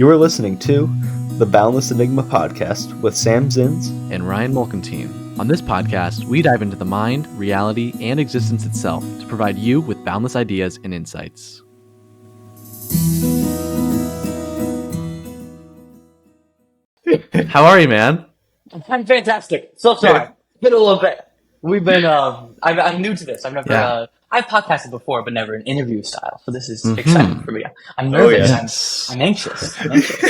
You're listening to the Boundless Enigma podcast with Sam Zins and Ryan Mulkentine. On this podcast, we dive into the mind, reality, and existence itself to provide you with boundless ideas and insights. How are you, man? I'm fantastic. So sorry. Been a little bit. We've been. I'm new to this. I've never. I've podcasted before, but never in interview style. So this is exciting for me. I'm nervous. Yes. I'm anxious.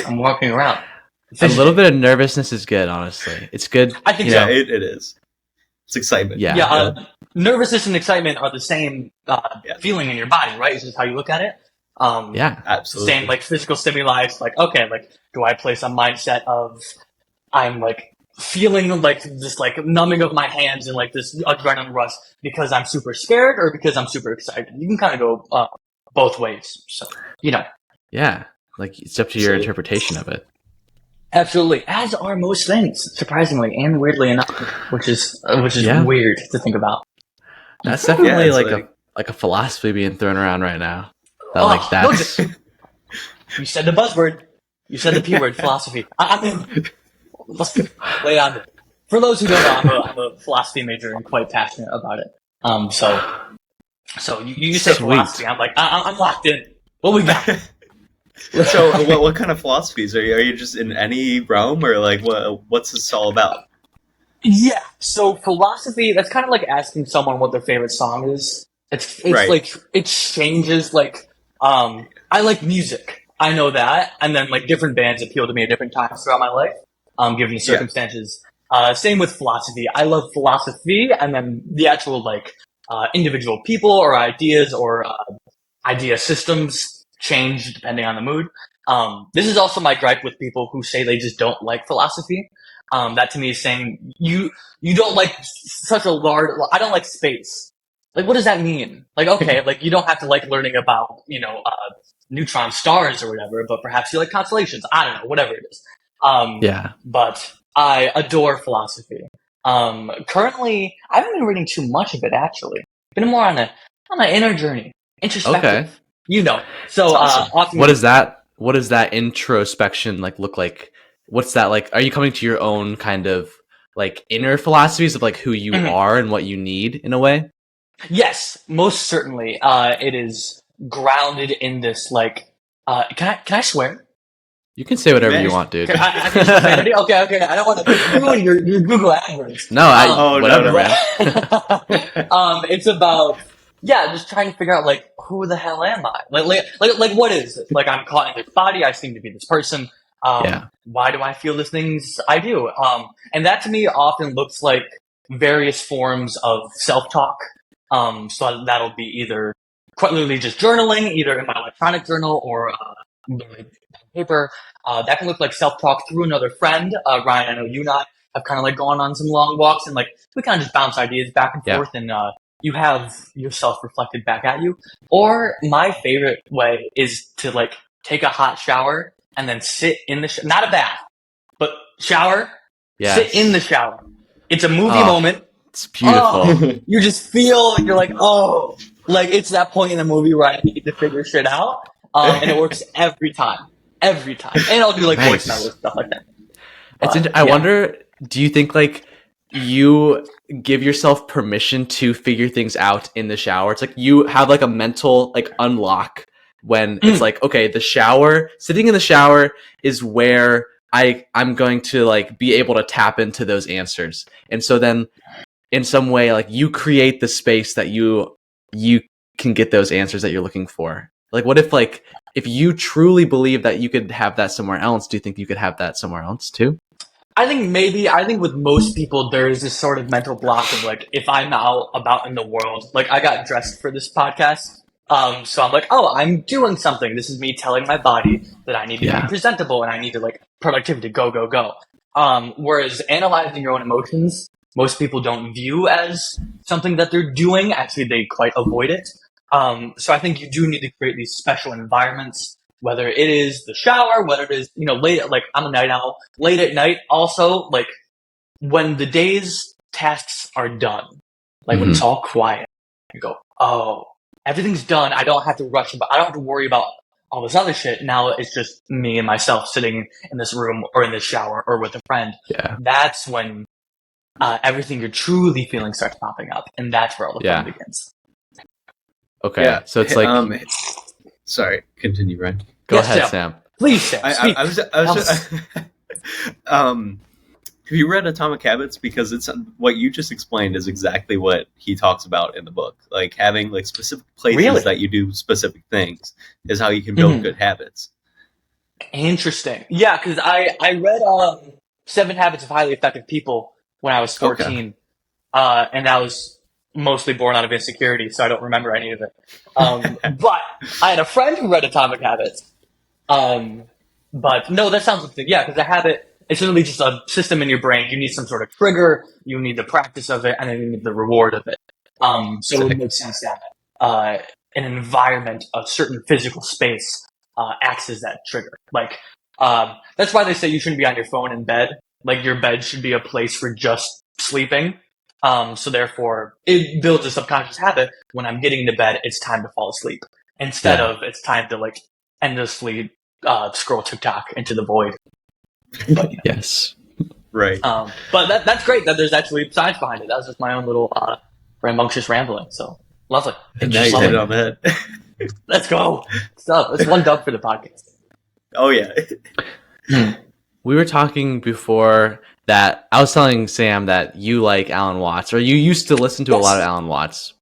I'm walking around. A little bit of nervousness is good, honestly. It's good. I think so. It is. It's excitement. Yeah. Nervousness and excitement are the same feeling in your body, right? It's just how you look at it. Absolutely. Same like physical stimuli. It's like, okay, like do I place a mindset of I'm like feeling like this like numbing of my hands and like this adrenaline rush because I'm super scared or because I'm super excited? You can kind of go both ways. So, Yeah. Like it's up to your interpretation of it. Absolutely. As are most things, surprisingly and weirdly enough, which is weird to think about. That's definitely like a philosophy being thrown around right now. That's you said the buzzword. You said the P word, philosophy. I mean, let's lay it on there. For those who don't know, I'm a philosophy major and quite passionate about it. So you say philosophy, I'm like, I'm locked in. What we got? So what kind of philosophies are you just in any realm, or like what's this all about? Yeah, so philosophy, that's kind of like asking someone what their favorite song is. It's right. Like it changes. Like I like music, I know that, and then like different bands appeal to me at different times throughout my life, given the circumstances. Same with philosophy. I love philosophy, and then the actual like individual people or ideas or idea systems change depending on the mood. This is also my gripe with people who say they just don't like philosophy. That to me is saying you don't like such a large. I don't like space. Like, what does that mean? Like, okay, like you don't have to like learning about neutron stars or whatever, but perhaps you like constellations. I don't know, whatever it is. But I adore philosophy. Currently, I haven't been reading too much of it actually. Been more on an inner journey, introspective. Okay. So awesome. What is that? What does that introspection like look like? What's that like? Are you coming to your own kind of like inner philosophies of like who you are and what you need in a way? Yes, most certainly. It is grounded in this like. Can I swear? You can say whatever you want, dude. Okay. I don't want to ruin your Google AdWords. No, whatever, man. It's about just trying to figure out like who the hell am I? Like what is it? Like I'm caught in this body. I seem to be this person. Why do I feel the things I do? And that to me often looks like various forms of self-talk. So that'll be either quite literally just journaling, either in my electronic journal or paper. That can look like self-talk through another friend. Ryan, I know you and I have kind of like gone on some long walks and like we kind of just bounce ideas back and forth and you have yourself reflected back at you. Or my favorite way is to like take a hot shower and then sit in the not a bath, but shower. Yes. Sit in the shower. It's a movie moment. It's beautiful. You just feel you're like, like it's that point in the movie where I need to figure shit out, and it works every time. And I'll do like voice memos, stuff like that. I wonder, do you think like you give yourself permission to figure things out in the shower? It's like you have like a mental like unlock when it's like, okay, sitting in the shower is where I'm going to like be able to tap into those answers. And so then in some way, like you create the space that you can get those answers that you're looking for. Like what if you truly believe that you could have that somewhere else, do you think you could have that somewhere else too? I think with most people, there is this sort of mental block of like, if I'm out about in the world, like I got dressed for this podcast. So I'm like, I'm doing something. This is me telling my body that I need to be presentable and I need to like productivity, go. Whereas analyzing your own emotions, most people don't view as something that they're doing. Actually, they quite avoid it. So I think you do need to create these special environments, whether it is the shower, whether it is, late, like I'm a night owl, late at night. Also, like when the day's tasks are done, like when it's all quiet, you go, everything's done. I don't have to rush, I don't have to worry about all this other shit. Now it's just me and myself sitting in this room or in this shower or with a friend. Yeah. That's when everything you're truly feeling starts popping up, and that's where all the fun begins. Okay, Yeah. so it's like, sorry, continue, Ryan. Go Yes, ahead, Sam. Sam. Please, Sam. Speak. I was just, have you read Atomic Habits? Because it's what you just explained is exactly what he talks about in the book. Like having like specific places that you do specific things is how you can build good habits. Interesting. Yeah, because I read 7 Habits of Highly Effective People when I was 14, and that was mostly born out of insecurity, so I don't remember any of it. But I had a friend who read Atomic Habits. But no, that sounds like yeah, because a habit, it's really just a system in your brain. You need some sort of trigger, you need the practice of it, and then you need the reward of it. So it makes sense that an environment, a certain physical space, acts as that trigger. Like, that's why they say you shouldn't be on your phone in bed. Like, your bed should be a place for just sleeping. So therefore, it builds a subconscious habit. When I'm getting to bed, it's time to fall asleep. Instead of, it's time to, like, endlessly scroll TikTok into the void. But, you know. Yes. Right. But that's great that there's actually science behind it. That was just my own little rambunctious rambling. So, lovely. And now you hit it on the head. Let's go. That's one dub for the podcast. Oh, yeah. We were talking before that I was telling Sam that you like Alan Watts, or you used to listen to a lot of Alan Watts.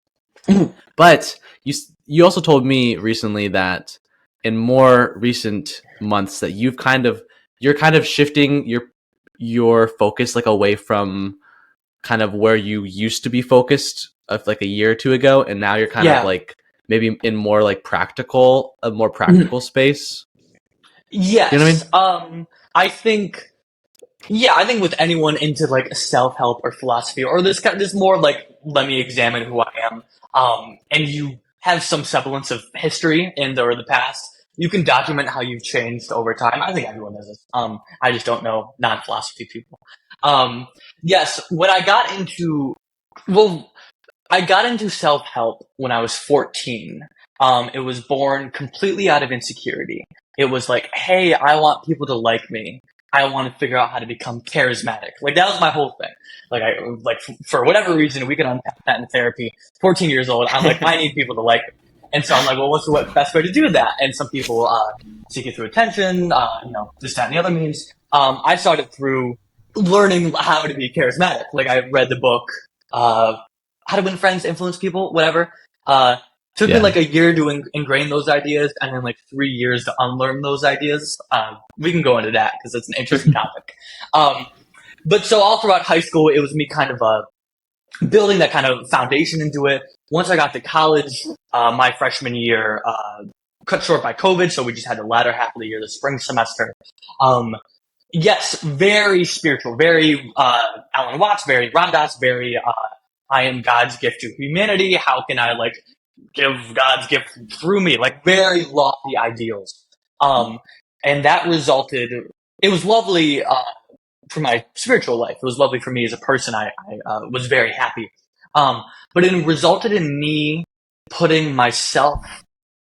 But you also told me recently that in more recent months that you're kind of shifting your focus like away from kind of where you used to be focused of like a year or two ago, and now you're kind of like maybe in more like a more practical space. Yes. You know what I mean? I think with anyone into like self-help or philosophy, or this more like, let me examine who I am, and you have some semblance of history or the past, you can document how you've changed over time. I think everyone does this. I just don't know non-philosophy people. Yes, when I got into self-help when I was 14. It was born completely out of insecurity. It was like, hey, I want people to like me. I want to figure out how to become charismatic. Like, that was my whole thing. Like, for whatever reason, we can unpack that in therapy. 14 years old, I'm like, I need people to like me. And so I'm like, well, what's the best way to do that? And some people seek it through attention, this, that, and the other means. I started through learning how to be charismatic. Like, I read the book, How to Win Friends, Influence People, whatever. Took me like a year to ingrain those ideas, and then like 3 years to unlearn those ideas. We can go into that because it's an interesting topic. But so all throughout high school, it was me kind of building that kind of foundation into it. Once I got to college, my freshman year, cut short by COVID, so we just had the latter half of the year, the spring semester. Yes, very spiritual, very Alan Watts, very Ram Dass, very I am God's gift to humanity. How can I like give God's gift through me? Like, very lofty ideals. And that resulted. It was lovely for my spiritual life. It was lovely for me as a person. I was very happy. But it resulted in me putting myself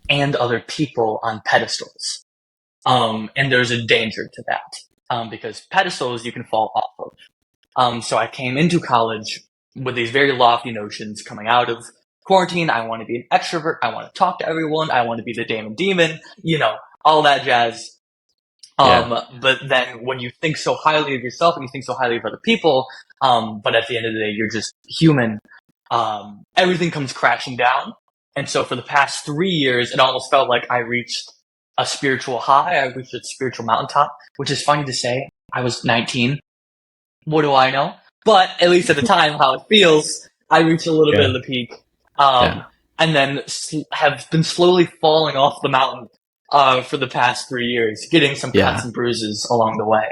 and other people on pedestals. And there's a danger to that. Because pedestals you can fall off of. So I came into college with these very lofty notions coming out of quarantine. I want to be an extrovert. I want to talk to everyone. I want to be the Damon Demon, all that jazz. But then when you think so highly of yourself and you think so highly of other people, but at the end of the day, you're just human, everything comes crashing down. And so for the past 3 years, it almost felt like I reached a spiritual high. I reached a spiritual mountaintop, which is funny to say. I was 19. What do I know? But at least at the time, how it feels, I reached a little bit of the peak. And then have been slowly falling off the mountain for the past 3 years, getting some cuts and bruises along the way.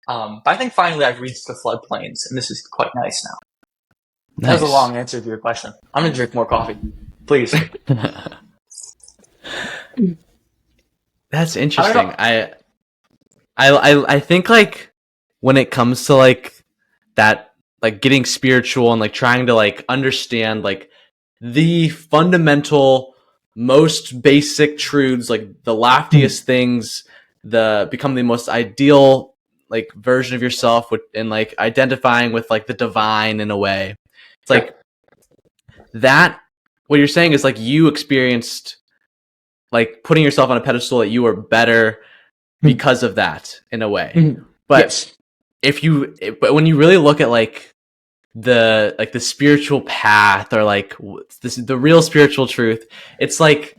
But I think finally I've reached the floodplains, and this is quite nice now. Nice. That was a long answer to your question. I'm going to drink more coffee. Please. That's interesting. I think like when it comes to like that, like getting spiritual and like trying to like understand like the fundamental most basic truths, like the loftiest things, become the most ideal like version of yourself, and like identifying with like the divine in a way. It's like that. What you're saying is like you experienced like putting yourself on a pedestal that you were better because of that in a way. But but when you really look at like the spiritual path, or like the real spiritual truth, it's like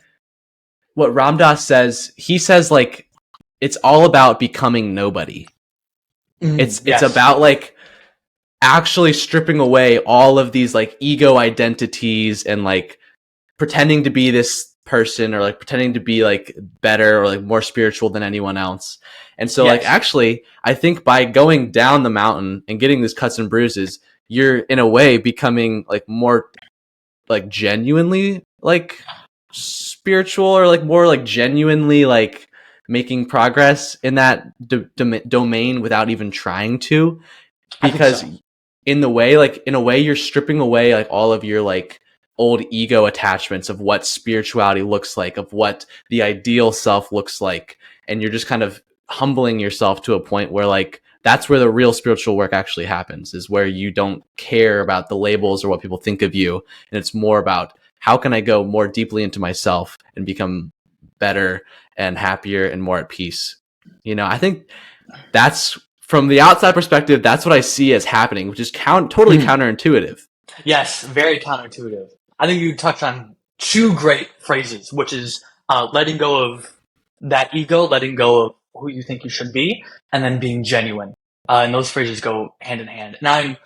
what Ram Dass says. He says like it's all about becoming nobody. It's about like actually stripping away all of these like ego identities and like pretending to be this person, or like pretending to be like better or like more spiritual than anyone else. And so like actually I think by going down the mountain and getting these cuts and bruises, you're in a way becoming like more like genuinely like spiritual, or like more like genuinely like making progress in that domain without even trying to, because in a way you're stripping away like all of your like old ego attachments of what spirituality looks like, of what the ideal self looks like, and you're just kind of humbling yourself to a point where like that's where the real spiritual work actually happens, is where you don't care about the labels or what people think of you, and it's more about how can I go more deeply into myself and become better and happier and more at peace. You know, I think that's, from the outside perspective, that's what I see as happening, which is totally counterintuitive. Yes, very counterintuitive. I think you touched on two great phrases, which is letting go of that ego, letting go of who you think you should be, and then being genuine. And those phrases go hand in hand. And I'm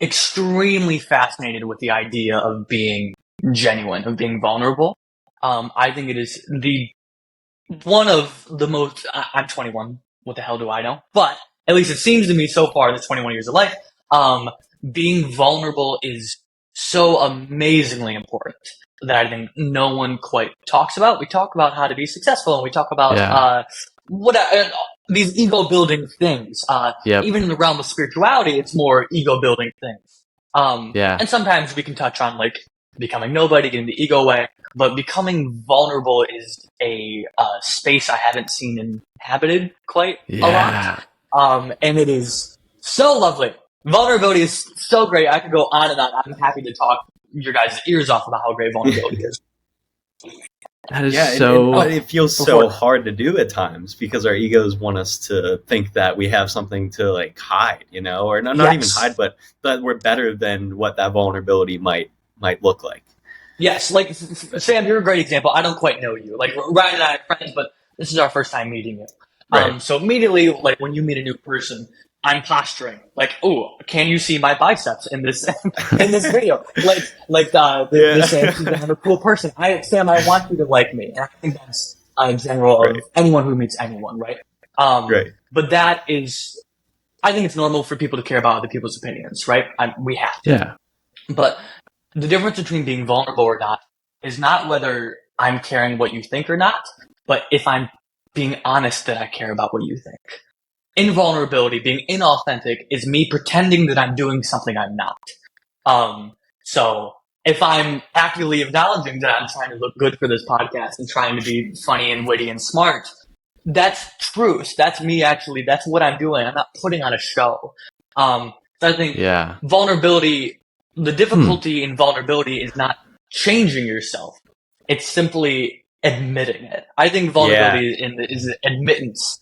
extremely fascinated with the idea of being genuine, of being vulnerable. I think it is one of the most. I'm 21. What the hell do I know? But at least it seems to me so far, this 21 years of life, being vulnerable is so amazingly important that I think no one quite talks about. We talk about how to be successful, and we talk about these ego building things. Even in the realm of spirituality, it's more ego building things. And sometimes we can touch on like becoming nobody, getting the ego away, but becoming vulnerable is a space I haven't seen inhabited quite a lot. And it is so lovely. Vulnerability is so great. I could go on and on. I'm happy to talk your guys' ears off about how great vulnerability is. That is but it feels so hard to do at times, because our egos want us to think that we have something to like hide, you know, or not even hide, but that we're better than what that vulnerability might look like. Yes, like Sam, you're a great example. I don't quite know you. Like Ryan and I are friends, but this is our first time meeting you. Right. So immediately, like when you meet a new person, I'm posturing. Like, oh, can you see my biceps in this in this video? This I'm a cool person. Sam, I want you to like me. And I think that's in general of anyone who meets anyone, right? But that is, I think it's normal for people to care about other people's opinions, right? We have to. Yeah. But the difference between being vulnerable or not is not whether I'm caring what you think or not, but if I'm being honest that I care about what you think. Invulnerability, being inauthentic, is me pretending that I'm doing something I'm not. So if I'm actively acknowledging that I'm trying to look good for this podcast and trying to be funny and witty and smart, that's truth. That's me actually. That's what I'm doing. I'm not putting on a show. So I think vulnerability, the difficulty in vulnerability is not changing yourself. It's simply admitting it. I think vulnerability is admittance.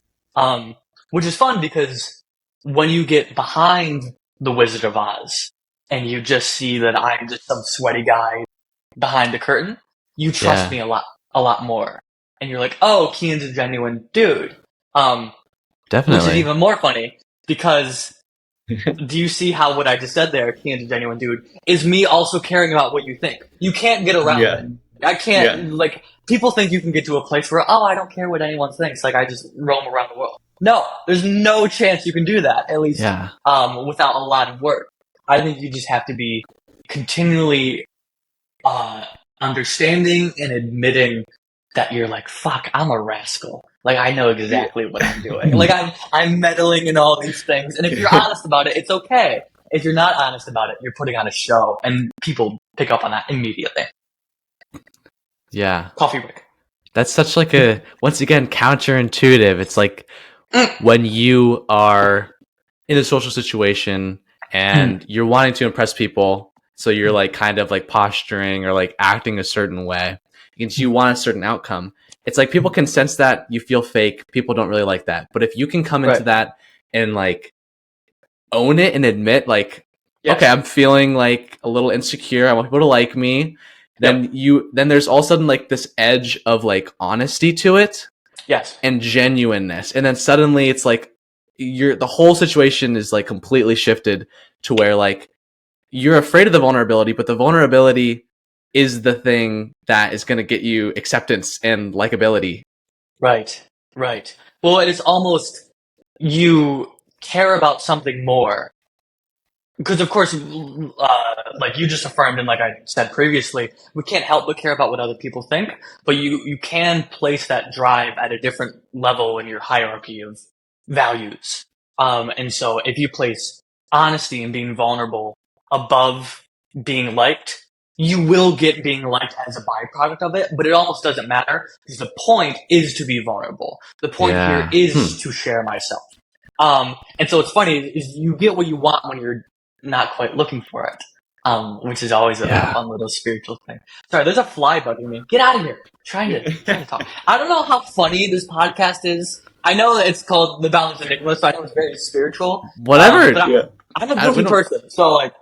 Which is fun, because when you get behind the Wizard of Oz and you just see that I'm just some sweaty guy behind the curtain, you trust me a lot more. And you're like, oh, Kian's a genuine dude. Definitely. Which is even more funny, because do you see how what I just said there, Kian's a genuine dude, is me also caring about what you think. You can't get around it. I can't, like, people think you can get to a place where, oh, I don't care what anyone thinks. Like, I just roam around the world. No, there's no chance you can do that, at least without a lot of work. I think you just have to be continually understanding and admitting that you're like, fuck, I'm a rascal. Like, I know exactly what I'm doing. Like, I'm meddling in all these things. And if you're honest about it, it's okay. If you're not honest about it, you're putting on a show, and people pick up on that immediately. Yeah. Coffee break. That's such like a, once again, counterintuitive. It's like when you are in a social situation and you're wanting to impress people, so you're like kind of like posturing or like acting a certain way because you want a certain outcome. It's like people can sense that you feel fake. People don't really like that. But if you can come into that and like own it and admit like, okay, I'm feeling like a little insecure. I want people to like me. Then then there's all of a sudden like this edge of like honesty to it. Yes. And genuineness. And then suddenly it's like the whole situation is like completely shifted to where like you're afraid of the vulnerability, but the vulnerability is the thing that is going to get you acceptance and likability. Right. Well, it's almost you care about something more. Because of course, like you just affirmed and like I said previously, we can't help but care about what other people think, but you can place that drive at a different level in your hierarchy of values. And so if you place honesty and being vulnerable above being liked, you will get being liked as a byproduct of it, but it almost doesn't matter because the point is to be vulnerable. The point here is to share myself. And so it's funny is you get what you want when you're not quite looking for it, which is always a fun little spiritual thing. Sorry, there's a fly bugging me. Get out of here. Trying to talk. I don't know how funny this podcast is. I know that it's called The Balance Enigma, so I know it's very spiritual. Whatever. But I'm a goofy person, so like.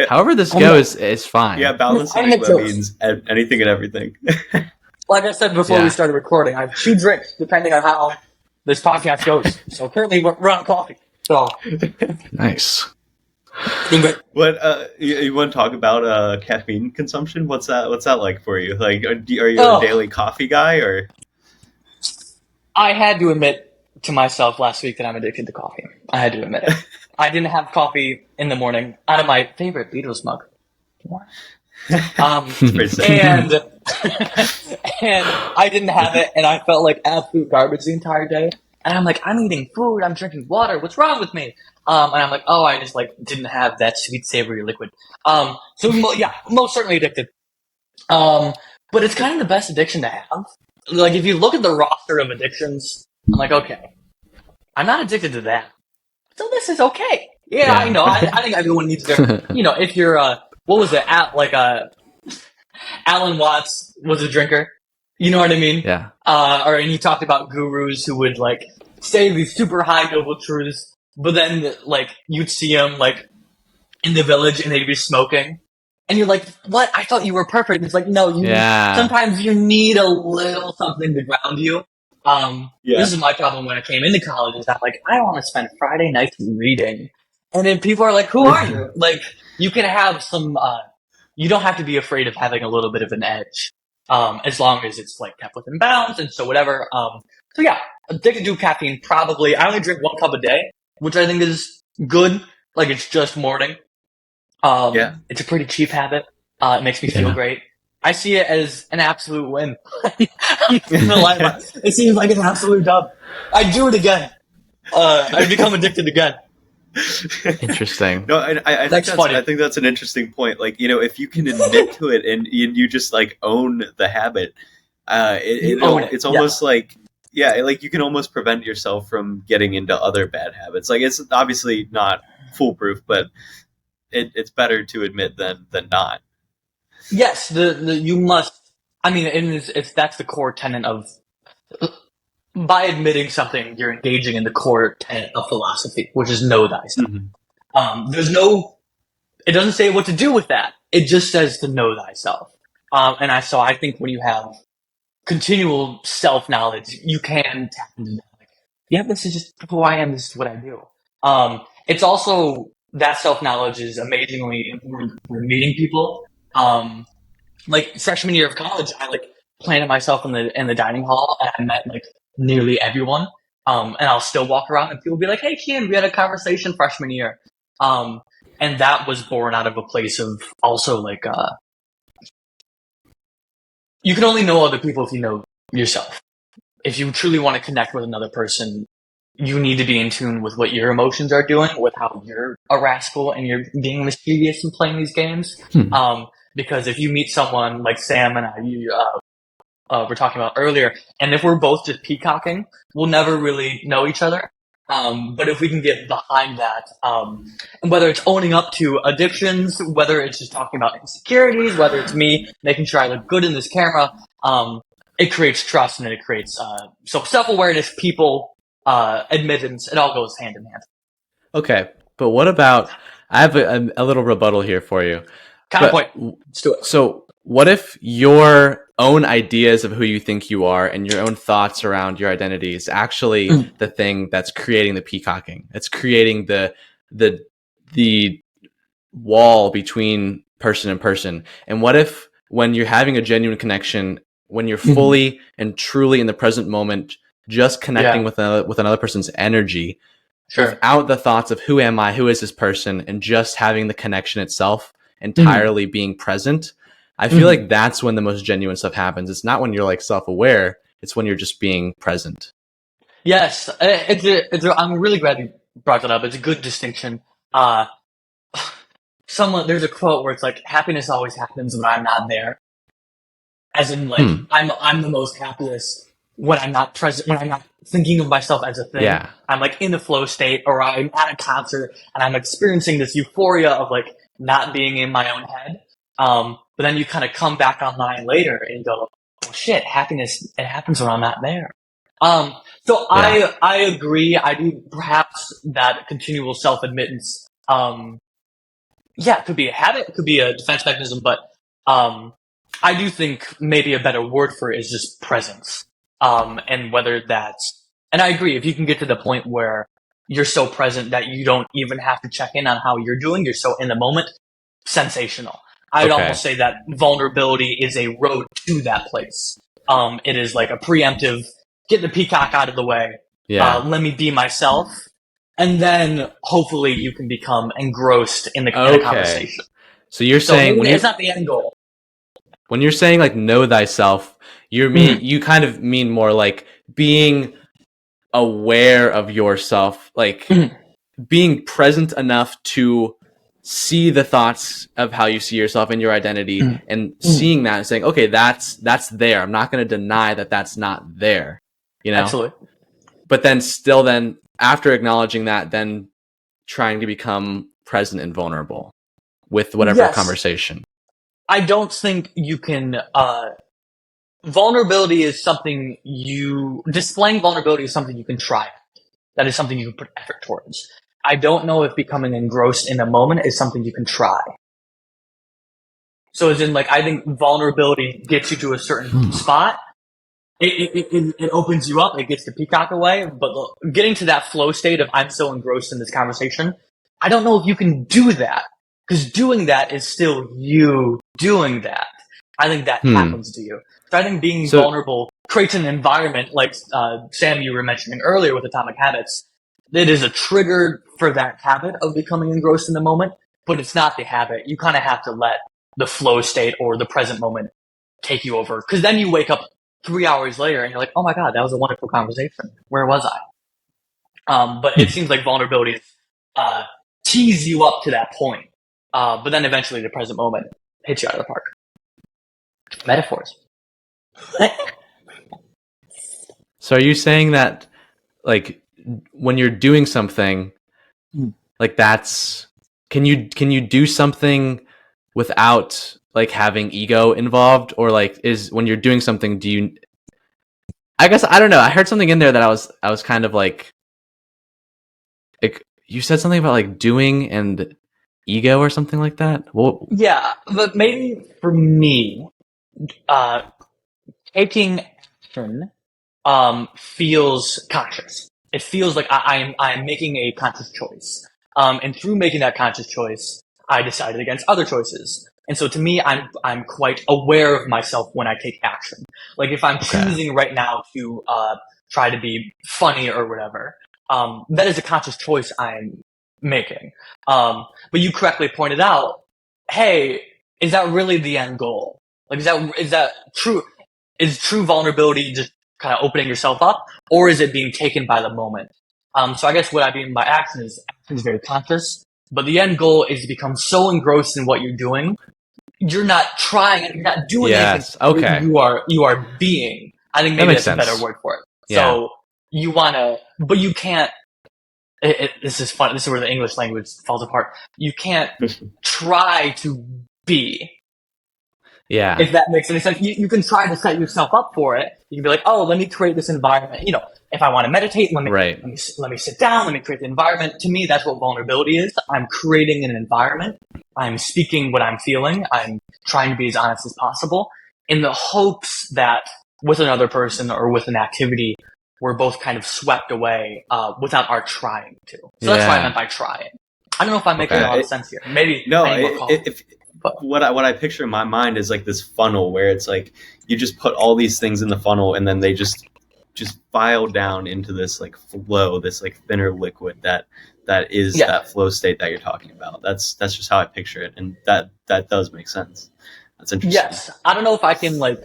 However this goes is fine. Yeah, Balance Enigma means anything and everything. Like I said before we started recording, I have 2 drinks depending on how this podcast goes. So currently we're on coffee. So nice. What you want to talk about caffeine consumption? What's that like for you? Like, are you a daily coffee guy or? I had to admit to myself last week that I'm addicted to coffee. I had to admit it. I didn't have coffee in the morning out of my favorite Beatles mug. And I didn't have it, and I felt like absolute garbage the entire day. And I'm like, I'm eating food, I'm drinking water. What's wrong with me? And I'm like, oh, I just like didn't have that sweet, savory liquid. So yeah, most certainly addicted. But it's kind of the best addiction to have. Like if you look at the roster of addictions, I'm like, okay, I'm not addicted to that. So this is okay. Yeah. I know. I think everyone needs their, if you're, what was it? Alan Watts was a drinker. You know what I mean? Yeah. And you talked about gurus who would like say these super high noble truths, but then like you'd see them like in the village and they'd be smoking. And you're like, what? I thought you were perfect. It's like, no, sometimes you need a little something to ground you. This is my problem when I came into college is that like, I want to spend Friday nights reading. And then people are like, who are you? Like, you can have some, you don't have to be afraid of having a little bit of an edge. As long as it's like kept within bounds and so whatever. So yeah, addicted to caffeine, probably. I only drink 1 cup a day, which I think is good. Like it's just morning. It's a pretty cheap habit. It makes me feel great. I see it as an absolute win. It seems like an absolute dub. I'd do it again. I'd become addicted again. Interesting. No, I think that's an interesting point. Like, if you can admit to it and you just like own the habit, it's almost like you can almost prevent yourself from getting into other bad habits. Like it's obviously not foolproof, but it's better to admit than not. Yes, you must. I mean, if that's the core tenet of. By admitting something, you're engaging in the core tenet of philosophy, which is know thyself. Mm-hmm. It doesn't say what to do with that. It just says to know thyself. So I think when you have continual self-knowledge, you can tap into that. Like, yeah, this is just who I am. This is what I do. It's also that self-knowledge is amazingly important for meeting people. Like freshman year of college, I like planted myself in the dining hall and I met like nearly everyone. And I'll still walk around and people will be like, hey, Kian, we had a conversation freshman year. And that was born out of a place of also like, you can only know other people if you know yourself. If you truly want to connect with another person, you need to be in tune with what your emotions are doing, with how you're a rascal and you're being mischievous and playing these games. Because if you meet someone like Sam and I, were talking about earlier. And if we're both just peacocking, we'll never really know each other. But if we can get behind that, and whether it's owning up to addictions, whether it's just talking about insecurities, whether it's me making sure I look good in this camera, it creates trust and it creates self-awareness, people, admittance. It all goes hand in hand. Okay, but what about? I have a little rebuttal here for you. Counterpoint. Let's do it. So, what if your own ideas of who you think you are and your own thoughts around your identity is actually the thing that's creating the peacocking? It's creating the wall between person and person. And what if when you're having a genuine connection, when you're fully and truly in the present moment, just connecting with another person's energy, without the thoughts of who am I, who is this person, and just having the connection itself entirely being present, I feel like that's when the most genuine stuff happens. It's not when you're like self-aware, it's when you're just being present. Yes, I'm really glad you brought that up. It's a good distinction. There's a quote where it's like, happiness always happens when I'm not there. As in, like, I'm the most happiest when I'm not present, when I'm not thinking of myself as a thing. Yeah. I'm like in a flow state, or I'm at a concert and I'm experiencing this euphoria of like not being in my own head. But then you kind of come back online later and go, oh shit, happiness, it happens when I'm not there. I agree. I do perhaps that continual self-admittance, it could be a habit, it could be a defense mechanism, but, I do think maybe a better word for it is just presence. And whether that's, and I agree, if you can get to the point where you're so present that you don't even have to check in on how you're doing, you're so in the moment, sensational. I'd almost say that vulnerability is a road to that place. It is like a preemptive, get the peacock out of the way, let me be myself, and then hopefully you can become engrossed in the conversation. So you're saying it's not the end goal. When you're saying like know thyself, you kind of mean more like being aware of yourself, like being present enough to see the thoughts of how you see yourself and your identity, and seeing that and saying, okay, that's there. I'm not going to deny that that's not there, you know? Absolutely. But then still then after acknowledging that, then trying to become present and vulnerable with whatever conversation. I don't think you can, vulnerability is something displaying vulnerability is something you can try. That is something you can put effort towards. I don't know if becoming engrossed in a moment is something you can try. So as in, like, I think vulnerability gets you to a certain spot. It opens you up. It gets the peacock away. But getting to that flow state of I'm so engrossed in this conversation, I don't know if you can do that. Because doing that is still you doing that. I think that happens to you. So I think being vulnerable creates an environment, like Sam, you were mentioning earlier with Atomic Habits. It is a trigger for that habit of becoming engrossed in the moment, but it's not the habit. You kind of have to let the flow state or the present moment take you over. Because then you wake up 3 hours later and you're like, oh my God, that was a wonderful conversation. Where was I? But it seems like vulnerability tease you up to that point. But then eventually the present moment hits you out of the park. Metaphors. So are you saying that, like, when you're doing something, like can you do something without like having ego involved, or like when you're doing something, I guess I don't know. I heard something in there that I was kind of like you said something about like doing and ego or something like that. Well, yeah, but maybe for me, taking action feels conscious. It feels like I'm making a conscious choice. And through making that conscious choice, I decided against other choices. And so to me, I'm quite aware of myself when I take action. Like if I'm choosing right now to try to be funny or whatever, that is a conscious choice I'm making. But you correctly pointed out, hey, is that really the end goal? Like, is that true? Is true vulnerability just kind of opening yourself up, or is it being taken by the moment? So I guess what I mean by action is very conscious, but the end goal is to become so engrossed in what you're doing you're not trying and you're not doing Yes. anything. Okay. You are being. I think maybe that's a better word for it. Yeah. So you want to, but you can't. This is fun. This is where the English language falls apart. You can't try to be. Yeah. If that makes any sense, you can try to set yourself up for it. You can be like, oh, let me create this environment. You know, if I want to meditate, let me sit down, let me create the environment. To me, that's what vulnerability is. I'm creating an environment. I'm speaking what I'm feeling. I'm trying to be as honest as possible in the hopes that with another person or with an activity, we're both kind of swept away without our trying to. So that's what I meant by trying. I don't know if I'm making a lot of sense here. Maybe no. What I picture in my mind is like this funnel where it's like you just put all these things in the funnel and then they just file down into this like flow, this like thinner liquid that is that flow state that you're talking about. That's just how I picture it, and that does make sense. That's interesting. Yes, I don't know if I can like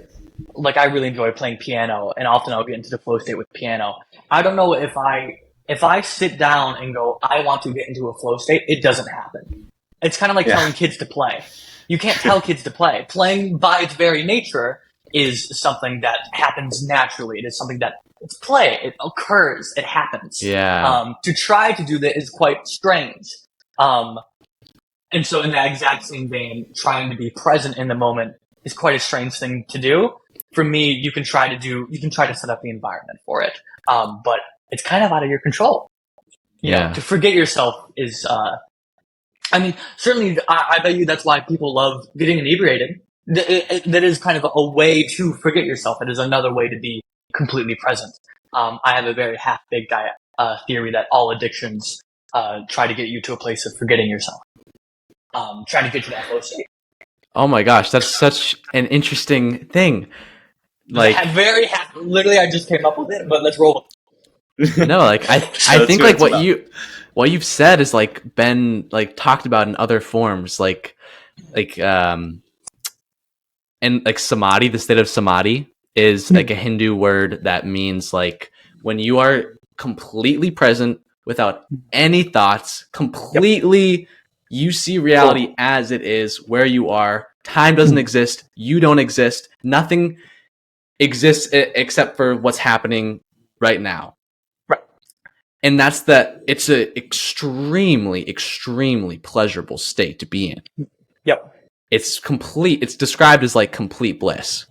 I really enjoy playing piano, and often I'll get into the flow state with piano. I don't know if I sit down and go, I want to get into a flow state, it doesn't happen. It's kind of like telling kids to play. You can't tell kids to play. Playing by its very nature is something that happens naturally. It is something that it's play. It occurs. It happens. Yeah. To try to do that is quite strange. And so in that exact same vein, trying to be present in the moment is quite a strange thing to do. For me, you can try to set up the environment for it. But it's kind of out of your control. You know, to forget yourself is, I mean, certainly, I bet you that's why people love getting inebriated. That is kind of a way to forget yourself. It is another way to be completely present. I have a very half-baked theory that all addictions try to get you to a place of forgetting yourself. Trying to get to that flow state. Oh my gosh, that's such an interesting thing. Like, literally, I just came up with it, but let's roll. No, like I think like what you've said is like been like talked about in other forms, like and like samadhi, the state of samadhi is like a Hindu word that means like when you are completely present without any thoughts, completely you see reality as it is, where you are. Time doesn't exist. You don't exist. Nothing exists except for what's happening right now. Right. And it's an extremely, extremely pleasurable state to be in. Yep. It's described as like complete bliss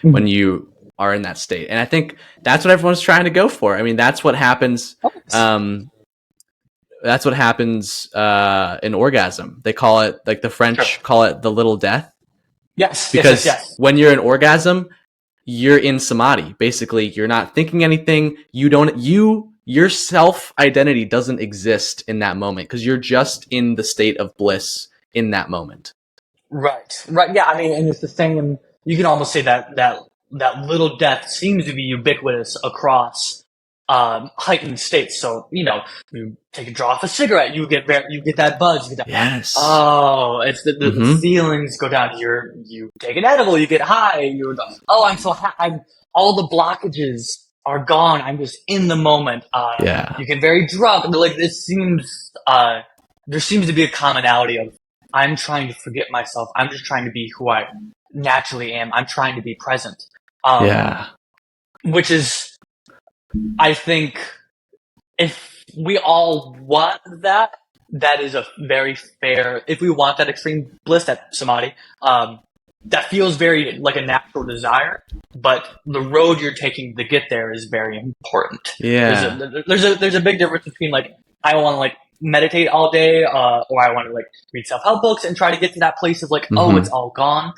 when you are in that state. And I think that's what everyone's trying to go for. I mean, that's what happens. That's what happens in orgasm. They call it, like the French call it the little death. Yes. Because yes. when you're in orgasm, you're in samadhi. Basically, you're not thinking anything. Your self-identity doesn't exist in that moment because you're just in the state of bliss in that moment. Right. Yeah, I mean, and it's the same. You can almost say that little death seems to be ubiquitous across heightened states. So, you know, you take a draw off a cigarette, you get that buzz. You get that, yes. Oh, it's the feelings go down. You take an edible, you get high. I'm so happy. All the blockages are gone. I'm just in the moment. You get very drunk. Like this seems, there seems to be a commonality of I'm trying to forget myself. I'm just trying to be who I naturally am. I'm trying to be present. Which is, I think, if we all want that, that is a very fair, if we want that extreme bliss, that samadhi, that feels very like a natural desire, but the road you're taking to get there is very important. Yeah. There's a big difference between like, I want to like meditate all day, or I want to like read self-help books and try to get to that place of like, oh, it's all gone.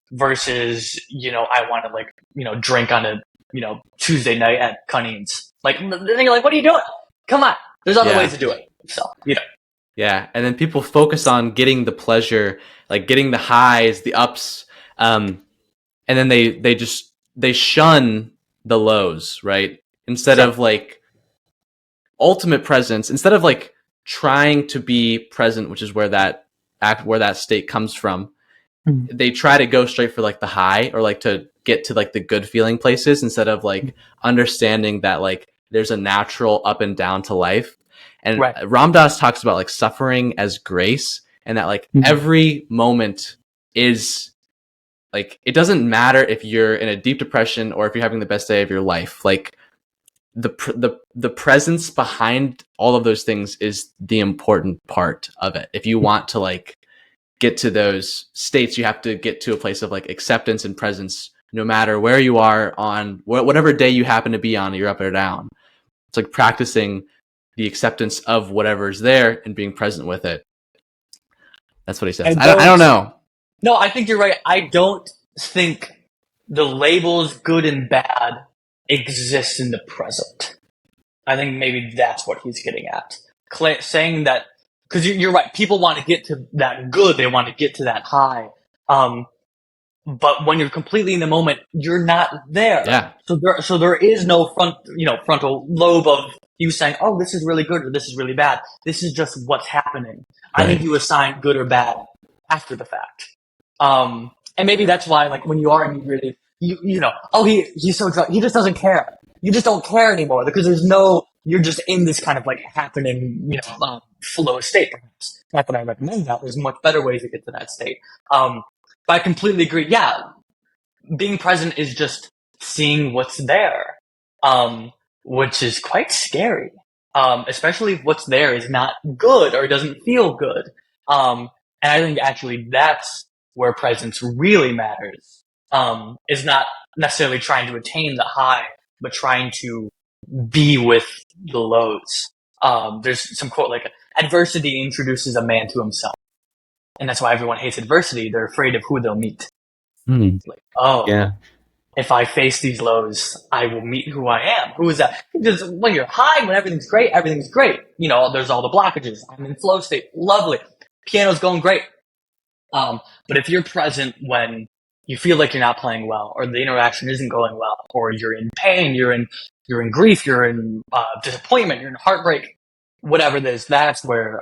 Versus, you know, I want to like, you know, drink on a, you know, Tuesday night at Cunning's. Like, then you're like, what are you doing? Come on. There's other ways to do it. So, you know. Yeah. And then people focus on getting the pleasure, like getting the highs, the ups. And then they shun the lows, right? Instead of like ultimate presence, instead of like trying to be present, which is where that state comes from. They try to go straight for like the high or like to get to like the good feeling places instead of like understanding that like there's a natural up and down to life. And Ram Dass talks about like suffering as grace and that like every moment is like, it doesn't matter if you're in a deep depression or if you're having the best day of your life. Like, the presence behind all of those things is the important part of it. If you want to like get to those states, you have to get to a place of like acceptance and presence, no matter where you are on whatever day you happen to be on, you're up or down. It's like practicing the acceptance of whatever's there and being present with it. That's what he says. I don't know. No, I think you're right. I don't think the labels good and bad exist in the present. I think maybe that's what he's getting at. Saying that, because you're right, people want to get to that good, they want to get to that high. But when you're completely in the moment, you're not there. Yeah. So there is no frontal lobe of you saying, oh, this is really good or this is really bad. This is just what's happening. Right. I think you assign good or bad after the fact. And maybe that's why, like, when you are inebriated, he's so drunk, he just doesn't care. You just don't care anymore because you're just in this kind of like happening, flow state, perhaps. Not that I recommend that. There's much better ways to get to that state. But I completely agree. Yeah. Being present is just seeing what's there, which is quite scary. Especially if what's there is not good or doesn't feel good. And I think actually that's where presence really matters. Is not necessarily trying to attain the high, but trying to be with the lows. There's some quote like, adversity introduces a man to himself. And that's why everyone hates adversity. They're afraid of who they'll meet. Like, if I face these lows, I will meet who I am. Who is that? Because when you're high, when everything's great. There's all the blockages. I'm in flow state. Lovely. Piano's going great. But if you're present when you feel like you're not playing well, or the interaction isn't going well, or you're in pain, you're in grief, you're in disappointment, you're in heartbreak, whatever it is, that's where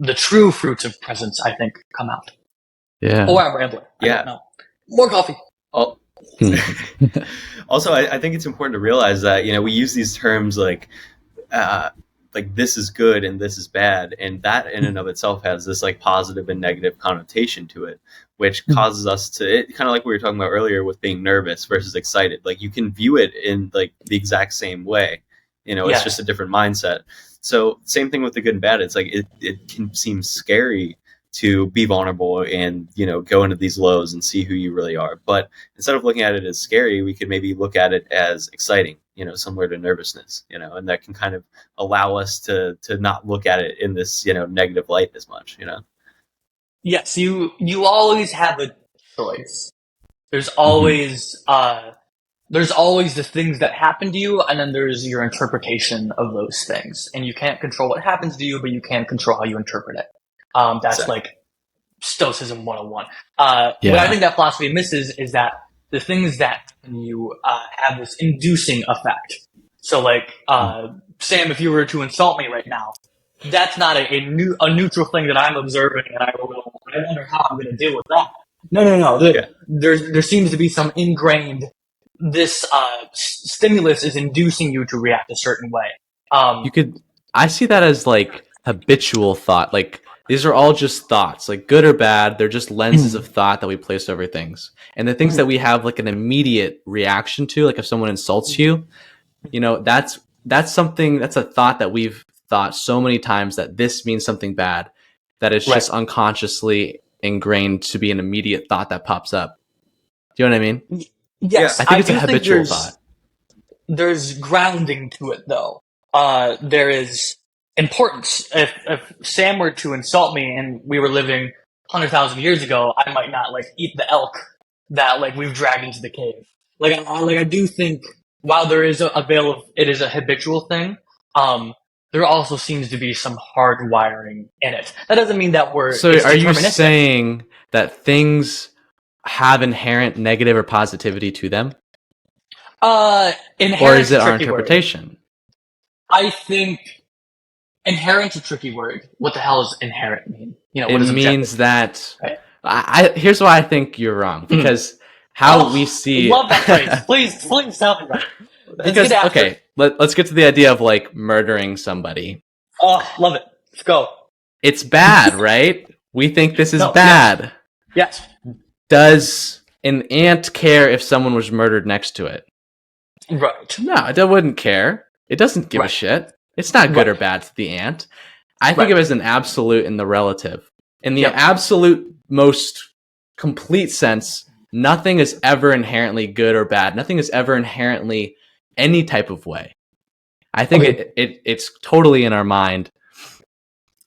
the true fruits of presence, I think, come out. Yeah. Or I'm rambling. I don't know. More coffee. Oh. Also, I think it's important to realize that, we use these terms like this is good and this is bad, and that in and of itself has this like positive and negative connotation to it, which causes us to, kind of like we were talking about earlier with being nervous versus excited. Like, you can view it in like the exact same way. It's just a different mindset. So same thing with the good and bad. It's like it can seem scary to be vulnerable and go into these lows and see who you really are. But instead of looking at it as scary, we could maybe look at it as exciting, similar to nervousness, and that can kind of allow us to not look at it in this negative light as much. Yes, you always have a choice. There's always the things that happen to you, and then there's your interpretation of those things. And you can't control what happens to you, but you can control how you interpret it. That's exactly. Like Stoicism 101. What I think that philosophy misses is that the things that you have this inducing effect. So, like, Sam, if you were to insult me right now, that's not a neutral thing that I'm observing, and I wonder how I'm going to deal with that. No. There seems to be some ingrained. This stimulus is inducing you to react a certain way. I see that as like habitual thought. Like, these are all just thoughts, like good or bad. They're just lenses of thought that we place over things. And the things that we have like an immediate reaction to, like if someone insults you, that's something, that's a thought that we've thought so many times that this means something bad, that it's just unconsciously ingrained to be an immediate thought that pops up. Do you know what I mean? Yes. I think it's a habitual thought. There's grounding to it, though. There is importance. If Sam were to insult me and we were living 100,000 years ago, I might not like eat the elk that like we've dragged into the cave. I do think while there is it is a habitual thing, there also seems to be some hardwiring in it. That doesn't mean that we're. So are you saying that things have inherent negative or positivity to them? Or is it our interpretation? Word. I think inherent's a tricky word. What the hell does inherent mean? It means that. Right. Here's why I think you're wrong, because how we see. Love that phrase. Please tell me that. Because let's get to the idea of like murdering somebody. Oh, love it. Let's go. It's bad, right? We think this is bad. Yes. Does an ant care if someone was murdered next to it? Right. No, it wouldn't care. It doesn't give a shit. It's not good or bad to the ant. I think of it as an absolute and the relative. In the absolute most complete sense, nothing is ever inherently good or bad. Nothing is ever inherently any type of way. I think it's totally in our mind.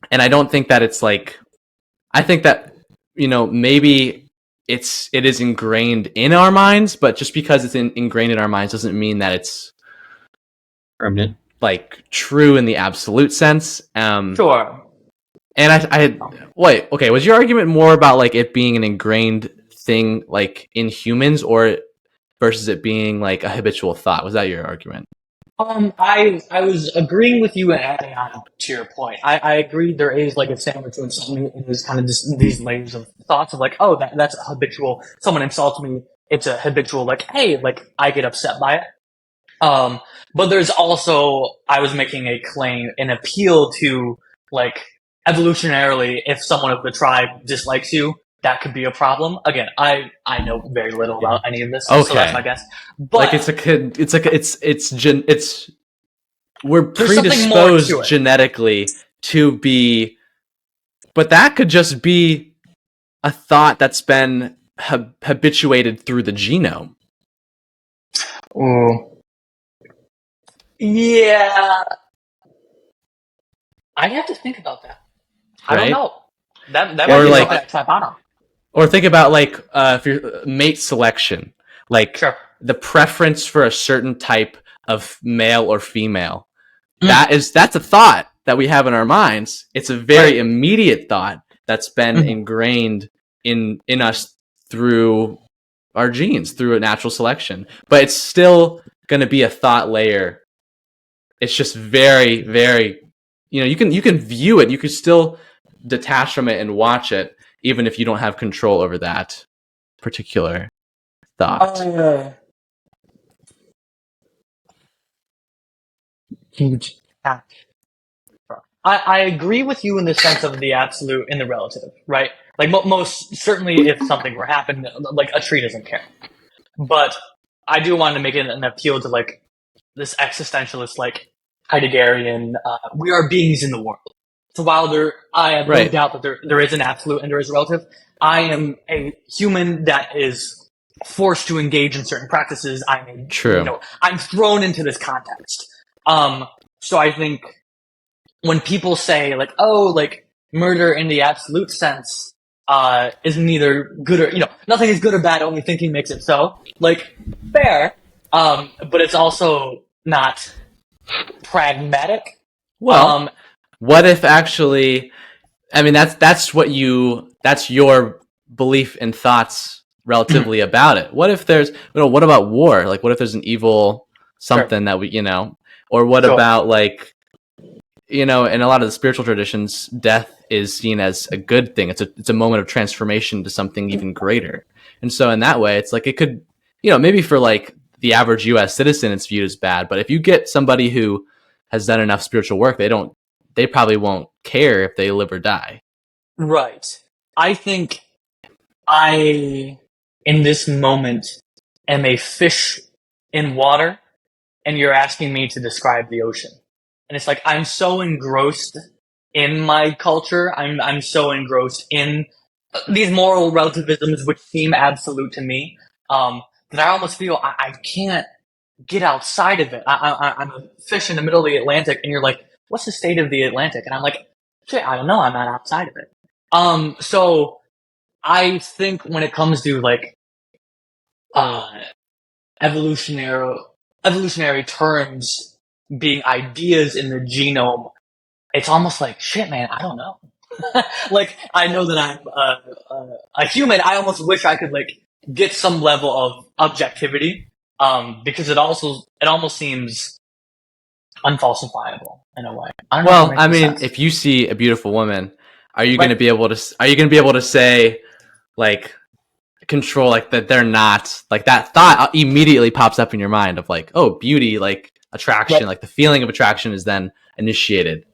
And I don't think that it's like, I think that, maybe it is ingrained in our minds, but just because it's ingrained in our minds doesn't mean that it's permanent, like true in the absolute sense. Sure. And wait, okay, was your argument more about like it being an ingrained thing like in humans, or versus it being like a habitual thought? Was that your argument? I was agreeing with you and adding on to your point. I agree there is like a sandwich when something is kind of these layers of thoughts of like, oh, that's a habitual. Someone insults me. It's a habitual like, hey, like I get upset by it. But there's also, I was making a claim, an appeal to like evolutionarily, if someone of the tribe dislikes you, that could be a problem. Again, I know very little about any of this, so that's my guess. But like we're predisposed genetically to be, but that could just be a thought that's been habituated through the genome. Yeah, I'd have to think about that. Right? I don't know. That might be like that tripod. Or think about like if you're mate selection, like the preference for a certain type of male or female. That's a thought that we have in our minds. It's a very immediate thought that's been ingrained in us through our genes, through a natural selection. But it's still going to be a thought layer. It's just very, very, you can view it. You can still detach from it and watch it, even if you don't have control over that particular thought. Huge catch. I agree with you in the sense of the absolute and the relative, right? Like most certainly, if something were happen, like a tree doesn't care. But I do want to make it an appeal to like this existentialist, like Heideggerian. We are beings in the world. So while I have no doubt that there is an absolute and there is a relative, I am a human that is forced to engage in certain practices. I'm thrown into this context. So I think when people say like, oh, like murder in the absolute sense, is neither good or, nothing is good or bad, only thinking makes it so. Like, fair. But it's also not pragmatic. Well, what if actually, I mean, that's your belief and thoughts relatively about it. What if there's, what about war? Like, what if there's an evil something that we, or what about like, in a lot of the spiritual traditions, death is seen as a good thing. It's a moment of transformation to something even greater. And so in that way, it's like it could, maybe for like the average U.S. citizen, it's viewed as bad. But if you get somebody who has done enough spiritual work, they probably won't care if they live or die. Right. I think I, in this moment, am a fish in water, and you're asking me to describe the ocean. And it's like, I'm so engrossed in my culture. I'm so engrossed in these moral relativisms, which seem absolute to me, that I almost feel I can't get outside of it. I'm a fish in the middle of the Atlantic, and you're like, what's the state of the Atlantic? And I'm like, shit, I don't know. I'm not outside of it. So I think when it comes to like, evolutionary terms being ideas in the genome, it's almost like, shit, man, I don't know. Like, I know that I'm a human. I almost wish I could like get some level of objectivity, because it almost seems unfalsifiable in a way. I mean, if you see a beautiful woman, are you going to be able to say like control like that they're not, like that thought immediately pops up in your mind of like, oh, beauty, like attraction, like the feeling of attraction is then initiated.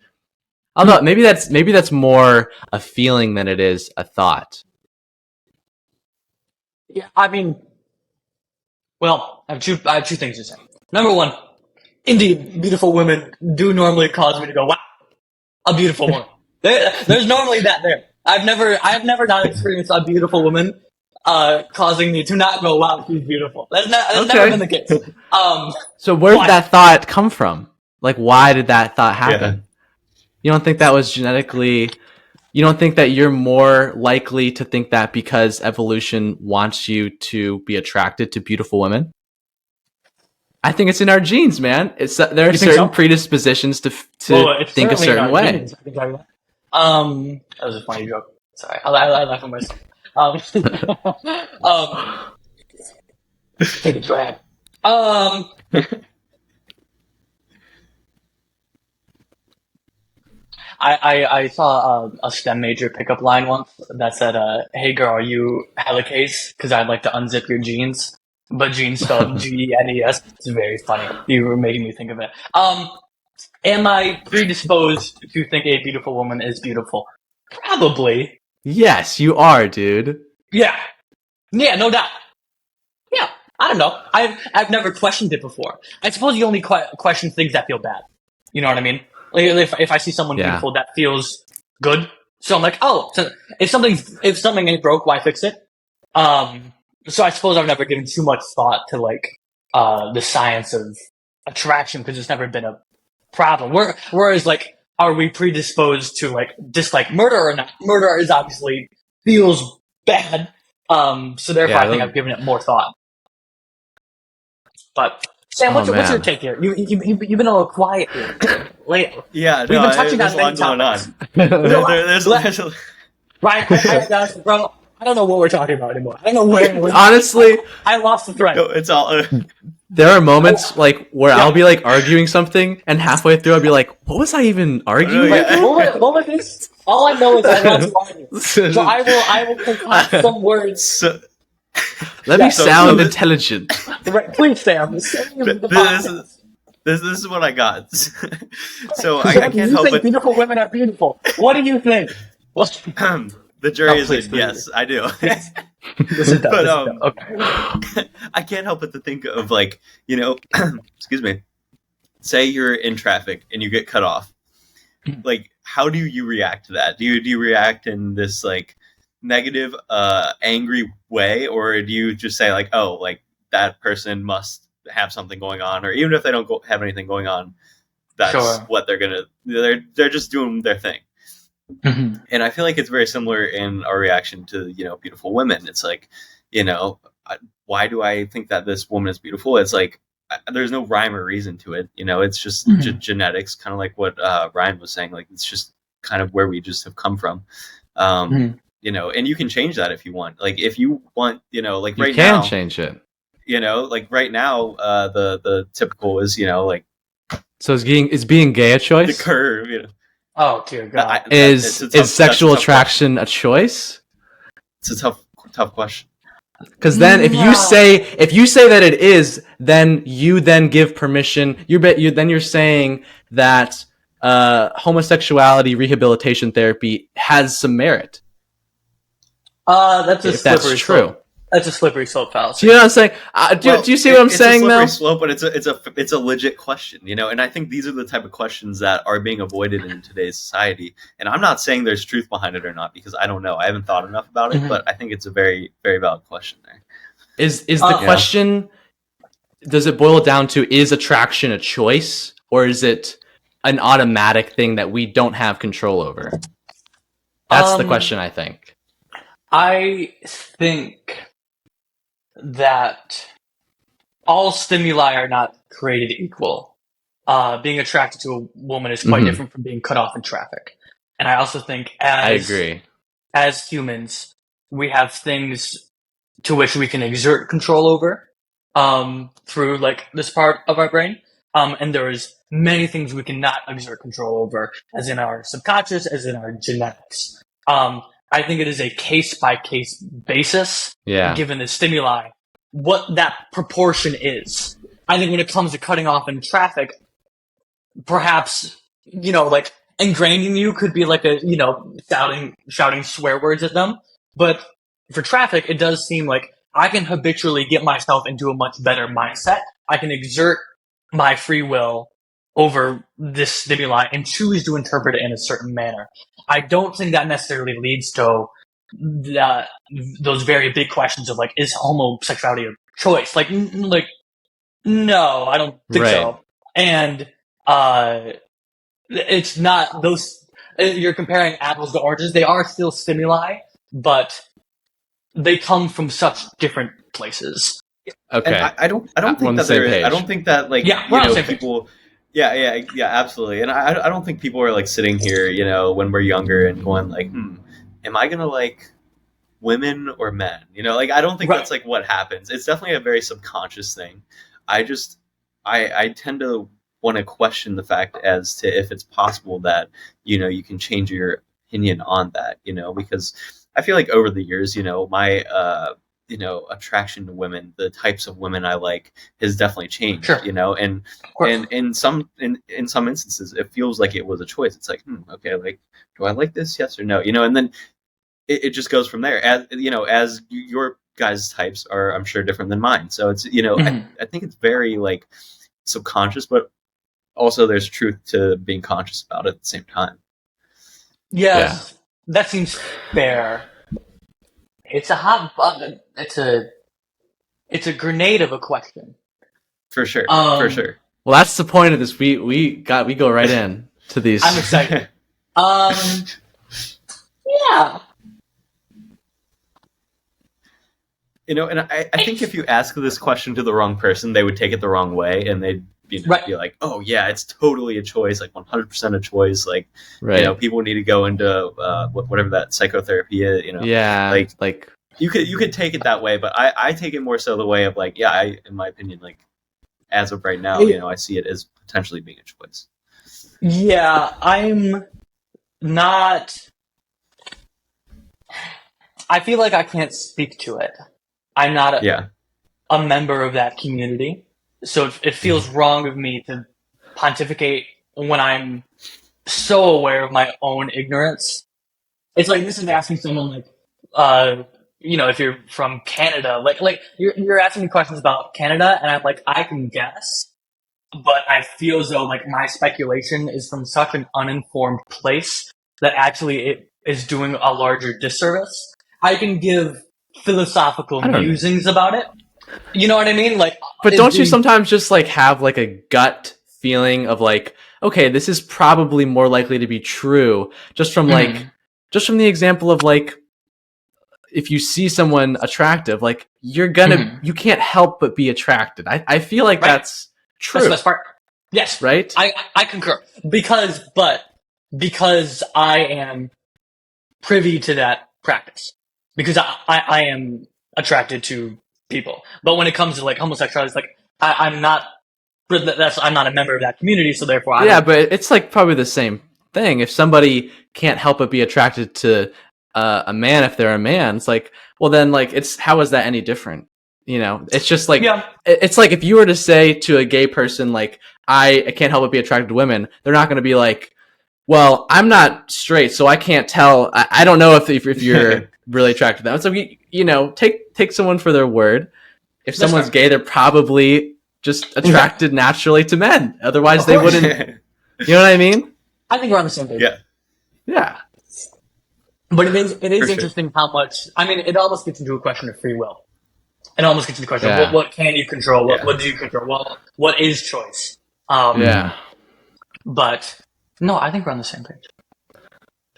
Although maybe that's more a feeling than it is a thought. Yeah, I mean, well, I have two things to say. Number one, indeed, beautiful women do normally cause me to go, wow, a beautiful woman. There's normally that there. I have never not experienced a beautiful woman, causing me to not go, wow, she's beautiful. That's never been the case. So where did that thought come from? Like, why did that thought happen? Yeah. You don't think that was genetically... You don't think that you're more likely to think that because evolution wants you to be attracted to beautiful women? I think it's in our genes, man. There are certain predispositions to think a certain way. That was a funny joke. Sorry, I laugh at myself. Take it, go ahead. I saw a STEM major pickup line once that said, "Hey girl, are you hella case? Because I'd like to unzip your jeans." But jeans spelled Genes. It's very funny. You were making me think of it. Am I predisposed to think a beautiful woman is beautiful? Probably. Yes, you are, dude. Yeah, no doubt. Yeah, I don't know. I've never questioned it before. I suppose you only question things that feel bad. You know what I mean? Like if I see someone beautiful, that feels good. So I'm like, oh, so if something ain't broke, why fix it? So I suppose I've never given too much thought to like the science of attraction because it's never been a problem. Whereas like, are we predisposed to like dislike murder or not? Murder is obviously feels bad. So therefore, I think I've given it more thought. But Sam, what's your take here? You've been a little quiet here lately. Yeah, we've been touching on many topics. There's Ryan, bro, I don't know what we're talking about anymore. I don't know where. Honestly, I lost the thread. No, it's all. There are moments like where I'll be like arguing something, and halfway through I'll be like, "What was I even arguing?" What was this? All I know is I want to argue. So I will concoct some words. Let me sound intelligent. Right, please, Sam. This is what I got. So I can't help but beautiful women are beautiful. What do you think? The jury is in. Yes, I do. Yes. But okay. I can't help but to think of like, excuse me. Say you're in traffic and you get cut off. Like, how do you react to that? Do you react in this like negative, angry way, or do you just say like, oh, like that person must have something going on, or even if they don't have anything going on, that's what they're just doing their thing. Mm-hmm. And I feel like it's very similar in our reaction to, beautiful women. It's like, why do I think that this woman is beautiful? It's like, there's no rhyme or reason to it. It's just genetics, kind of like what Ryan was saying. Like, it's just kind of where we just have come from. And you can change that if you want. Like, if you want, like right now. You can change it. Like right now, the typical is, like. So is being gay a choice? The curve, Oh dear God! Is sexual attraction a choice? It's a tough question. Because then, if you say that it is, then you give permission. You're saying that homosexuality rehabilitation therapy has some merit. That's a if that's true. That's a slippery slope fallacy. Do you know what I'm saying? Do you see what I'm saying? It's a slippery though? slope, but it's a legit question, And I think these are the type of questions that are being avoided in today's society. And I'm not saying there's truth behind it or not, because I don't know. I haven't thought enough about it, but I think it's a very, very valid question there. Is the question? Does it boil down to, is attraction a choice, or is it an automatic thing that we don't have control over? That's the question, I think. I think that all stimuli are not created equal. Being attracted to a woman is quite different from being cut off in traffic. And I also think I agree. As humans, we have things to which we can exert control over through like this part of our brain. And there is many things we cannot exert control over, as in our subconscious, as in our genetics. I think it is a case-by-case basis, given the stimuli, what that proportion is. I think when it comes to cutting off in traffic, perhaps, like, ingrained in you could be like a, shouting swear words at them. But for traffic, it does seem like I can habitually get myself into a much better mindset. I can exert my free will over this stimuli and choose to interpret it in a certain manner. I don't think that necessarily leads to those very big questions of like, is homosexuality a choice? Like, no, I don't think so. And it's not those. You're comparing apples to oranges. They are still stimuli, but they come from such different places. Okay, and I don't think that I don't think that like people. Yeah, absolutely. And I don't think people are like sitting here, when we're younger and going like, am I gonna like women or men? Like I don't think that's like what happens. It's definitely a very subconscious thing. I tend to want to question the fact as to if it's possible that you can change your opinion on that. Because I feel like over the years, my attraction to women, the types of women I like, has definitely changed. Sure. And in some instances, it feels like it was a choice. It's like, okay, like, do I like this? Yes or no? And then it just goes from there. As as your guys' types are, I'm sure, different than mine. So it's I think it's very like subconscious, but also there's truth to being conscious about it at the same time. Yes, that seems fair. It's a hot button. It's a grenade of a question. For sure. For sure. Well, that's the point of this. We go right in to these. I'm excited. Yeah. And I think if you ask this question to the wrong person, they would take it the wrong way, and they'd be like, "Oh yeah, it's totally a choice, like 100% a choice." Like, people need to go into whatever that psychotherapy is. Yeah, like you could take it that way, but I take it more so the way of like, in my opinion, like as of right now, I see it as potentially being a choice. Yeah, I'm not. I feel like I can't speak to it. I'm not a member of that community, so it feels wrong of me to pontificate when I'm so aware of my own ignorance. It's like this is asking someone like, if you're from Canada, like you're asking me questions about Canada, and I'm like, I can guess, but I feel as though like my speculation is from such an uninformed place that actually it is doing a larger disservice. I can give philosophical musings about it. You know what I mean? Like, but don't you sometimes just like have like a gut feeling of like, okay, this is probably more likely to be true, just from the example of like, if you see someone attractive, like you're gonna, you can't help but be attracted. I feel like that's true. That's the best part. Yes, right. I concur because I am privy to that practice. Because I am attracted to people, but when it comes to like homosexuality, it's like I'm not a member of that community, so therefore but it's like probably the same thing. If somebody can't help but be attracted to a man, if they're a man, it's like, well then like how is that any different? It's just like it's like if you were to say to a gay person like I can't help but be attracted to women, they're not going to be like, well, I'm not straight, so I can't tell. I don't know if you're really attracted to them. So take someone for their word. If someone's gay, they're probably just attracted naturally to men. Otherwise, they wouldn't. You know what I mean? I think we're on the same page. Yeah. But it is interesting how much. I mean, it almost gets into a question of free will. It almost gets into the question: what can you control? What do you control? Well, what is choice? But no, I think we're on the same page.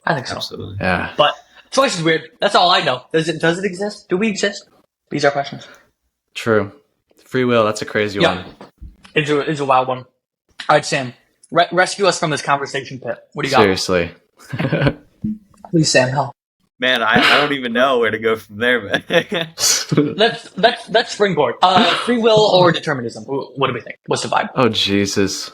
I think so. Absolutely. Yeah. But choice is weird. That's all I know. Does it exist? Do we exist? These are questions. True. Free will. That's a crazy one. It's a wild one. All right, Sam. Rescue us from this conversation pit. What do you got? Seriously. Please, Sam, help. Man, I don't even know where to go from there, man. Let's springboard. Free will or determinism? What do we think? What's the vibe? Oh, Jesus.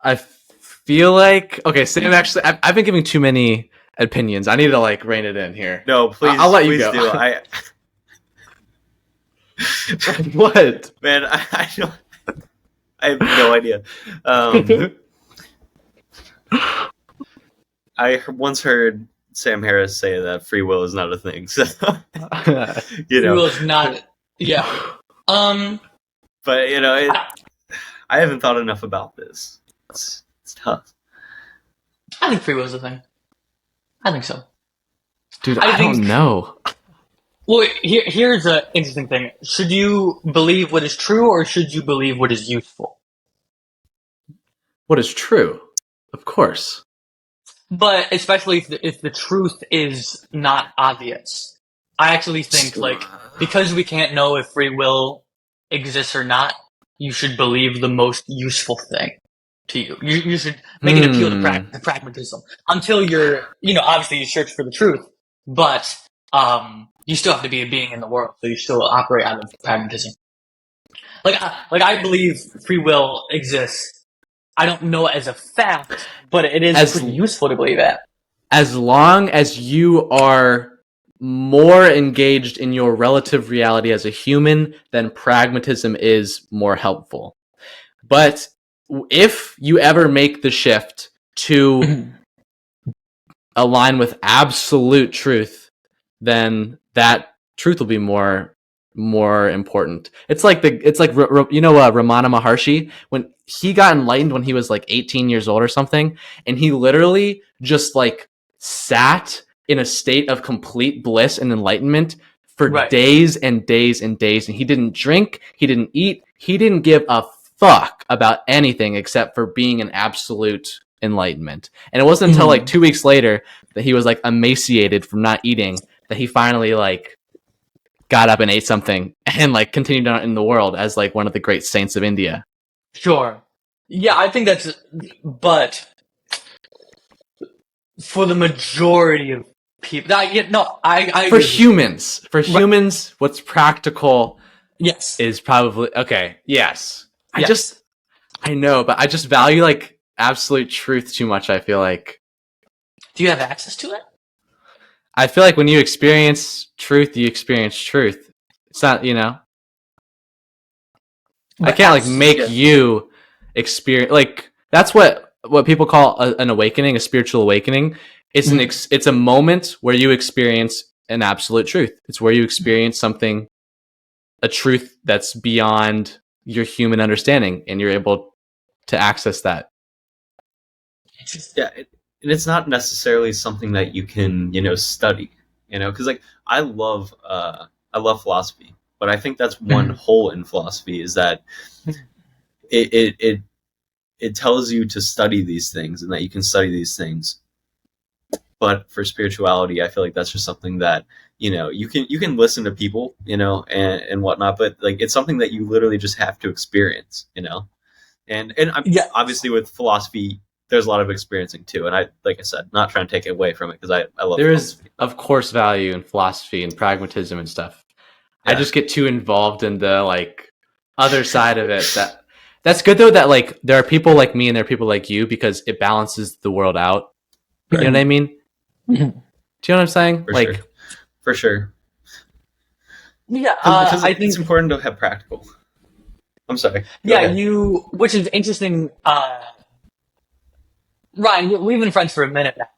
I feel like... Okay, Sam, actually, I've been giving too many opinions. I need to, like, rein it in here. No, please. I'll let you go. Do. What? Man, I don't... I have no idea. I once heard Sam Harris say that free will is not a thing. So free will is not. Yeah. But I haven't thought enough about this. It's tough. I think free will is a thing. I think so. Dude, I don't know. Well, here's an interesting thing. Should you believe what is true, or should you believe what is useful? What is true? Of course. But especially if the truth is not obvious. I actually think, like, because we can't know if free will exists or not, you should believe the most useful thing to you. You should make it appeal to pragmatism. Until you're, obviously you search for the truth, but you still have to be a being in the world, so you still operate out of pragmatism. I believe free will exists. I don't know it as a fact, but it is pretty useful to believe it. As long as you are more engaged in your relative reality as a human, then pragmatism is more helpful. But if you ever make the shift to align with absolute truth, then that truth will be more important. It's like Ramana Maharshi, when he got enlightened when he was like 18 years old or something, and he literally just like sat in a state of complete bliss and enlightenment for days and days and days, and he didn't drink, he didn't eat, he didn't give a fuck about anything except for being in absolute enlightenment. And it wasn't until like 2 weeks later that he was like emaciated from not eating that he finally like got up and ate something and like continued on in the world as like one of the great saints of India. Sure. Yeah, I think but for the majority of people, I for humans, what's practical is probably okay. Yes. I know, but I just value like absolute truth too much. I feel like. Do you have access to it? I feel like when you experience truth, you experience truth. It's not, I can't like make you experience, like that's what people call an awakening, a spiritual awakening. It's it's a moment where you experience an absolute truth. It's where you experience a truth that's beyond your human understanding, and you're able to access that. Yeah. And it's not necessarily something that you can, study, because like I love philosophy, but I think that's one hole in philosophy is that it tells you to study these things and that you can study these things. But for spirituality, I feel like that's just something that, you can listen to people, and whatnot, but like it's something that you literally just have to experience, and obviously with philosophy, there's a lot of experiencing too, and like I said, not trying to take it away from it because I love. There is, of course, value in philosophy and pragmatism and stuff. Yeah. I just get too involved in the like other side of it. That's good though. That like there are people like me and there are people like you because it balances the world out. Right. You know what I mean? Do you know what I'm saying? For sure. Yeah, because I think it's important to have practical. I'm sorry. Yeah, which is interesting. Ryan, we've been friends for a minute now.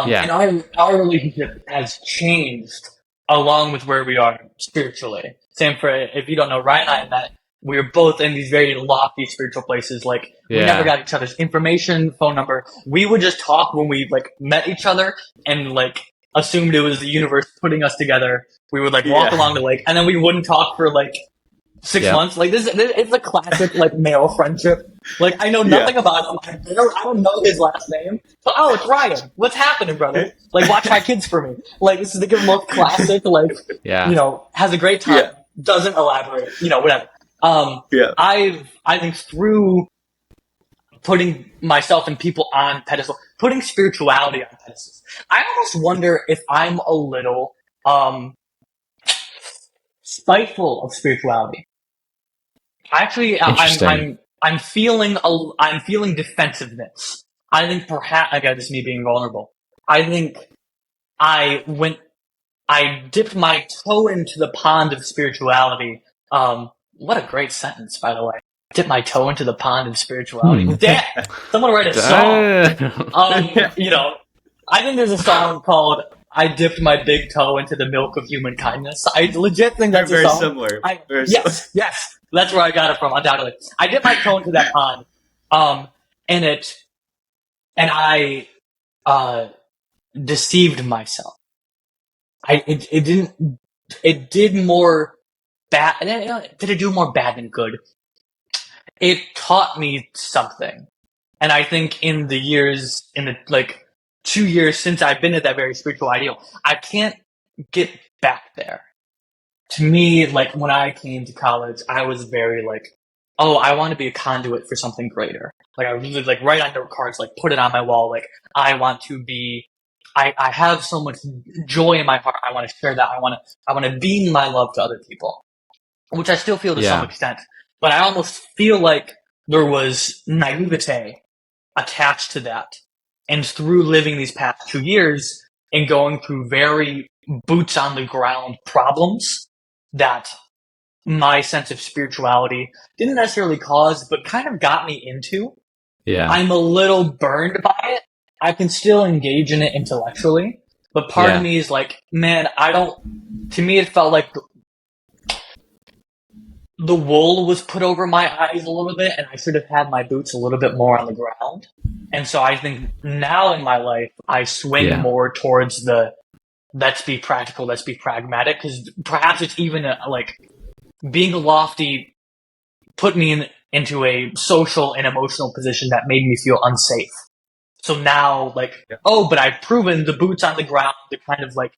And our relationship has changed along with where we are spiritually. Same for, if you don't know, Ryan and I met, we were both in these very lofty spiritual places. Like, we never got each other's information, phone number. We would just talk when we, like, met each other and, like, assumed it was the universe putting us together. We would, like, walk along the lake, and then we wouldn't talk for, like, 6 months. Like, it's a classic, like, male friendship. Like, I know nothing about him. I don't know his last name. But, it's Ryan. What's happening, brother? Like, watch my kids for me. Like, this is the most classic, like, has a great time, doesn't elaborate, whatever. I think through putting myself and people on pedestal, putting spirituality on pedestals, I almost wonder if I'm a little, spiteful of spirituality. Actually, I'm feeling defensiveness. I think perhaps, again, this is me being vulnerable. I think I dipped my toe into the pond of spirituality. What a great sentence, by the way. Dip my toe into the pond of spirituality. Damn! Someone write a song. I think there's a song called "I Dipped My Big Toe into the Milk of Human Kindness." I legit think They're that's very a song. similar. Yes, that's where I got it from. Undoubtedly, I dipped my toe into that pond, and I deceived myself. It did more bad. Did it do more bad than good? It taught me something. And I think in the like 2 years since I've been at that very spiritual ideal, I can't get back there. To me, like when I came to college, I was very like, oh, I want to be a conduit for something greater. Like I really like write on note cards, like put it on my wall. Like I want to be, I have so much joy in my heart. I want to share that. I want to beam my love to other people, which I still feel to some extent. But I almost feel like there was naivete attached to that. And through living these past 2 years and going through very boots on the ground problems that my sense of spirituality didn't necessarily cause, but kind of got me into, I'm a little burned by it. I can still engage in it intellectually, but part of me is like, man, to me it felt like the wool was put over my eyes a little bit, and I should have had my boots a little bit more on the ground. And so I think now in my life, I swing more towards the let's be practical, let's be pragmatic, because perhaps it's even like being lofty put me into a social and emotional position that made me feel unsafe. So now, like, but I've proven the boots on the ground, the kind of like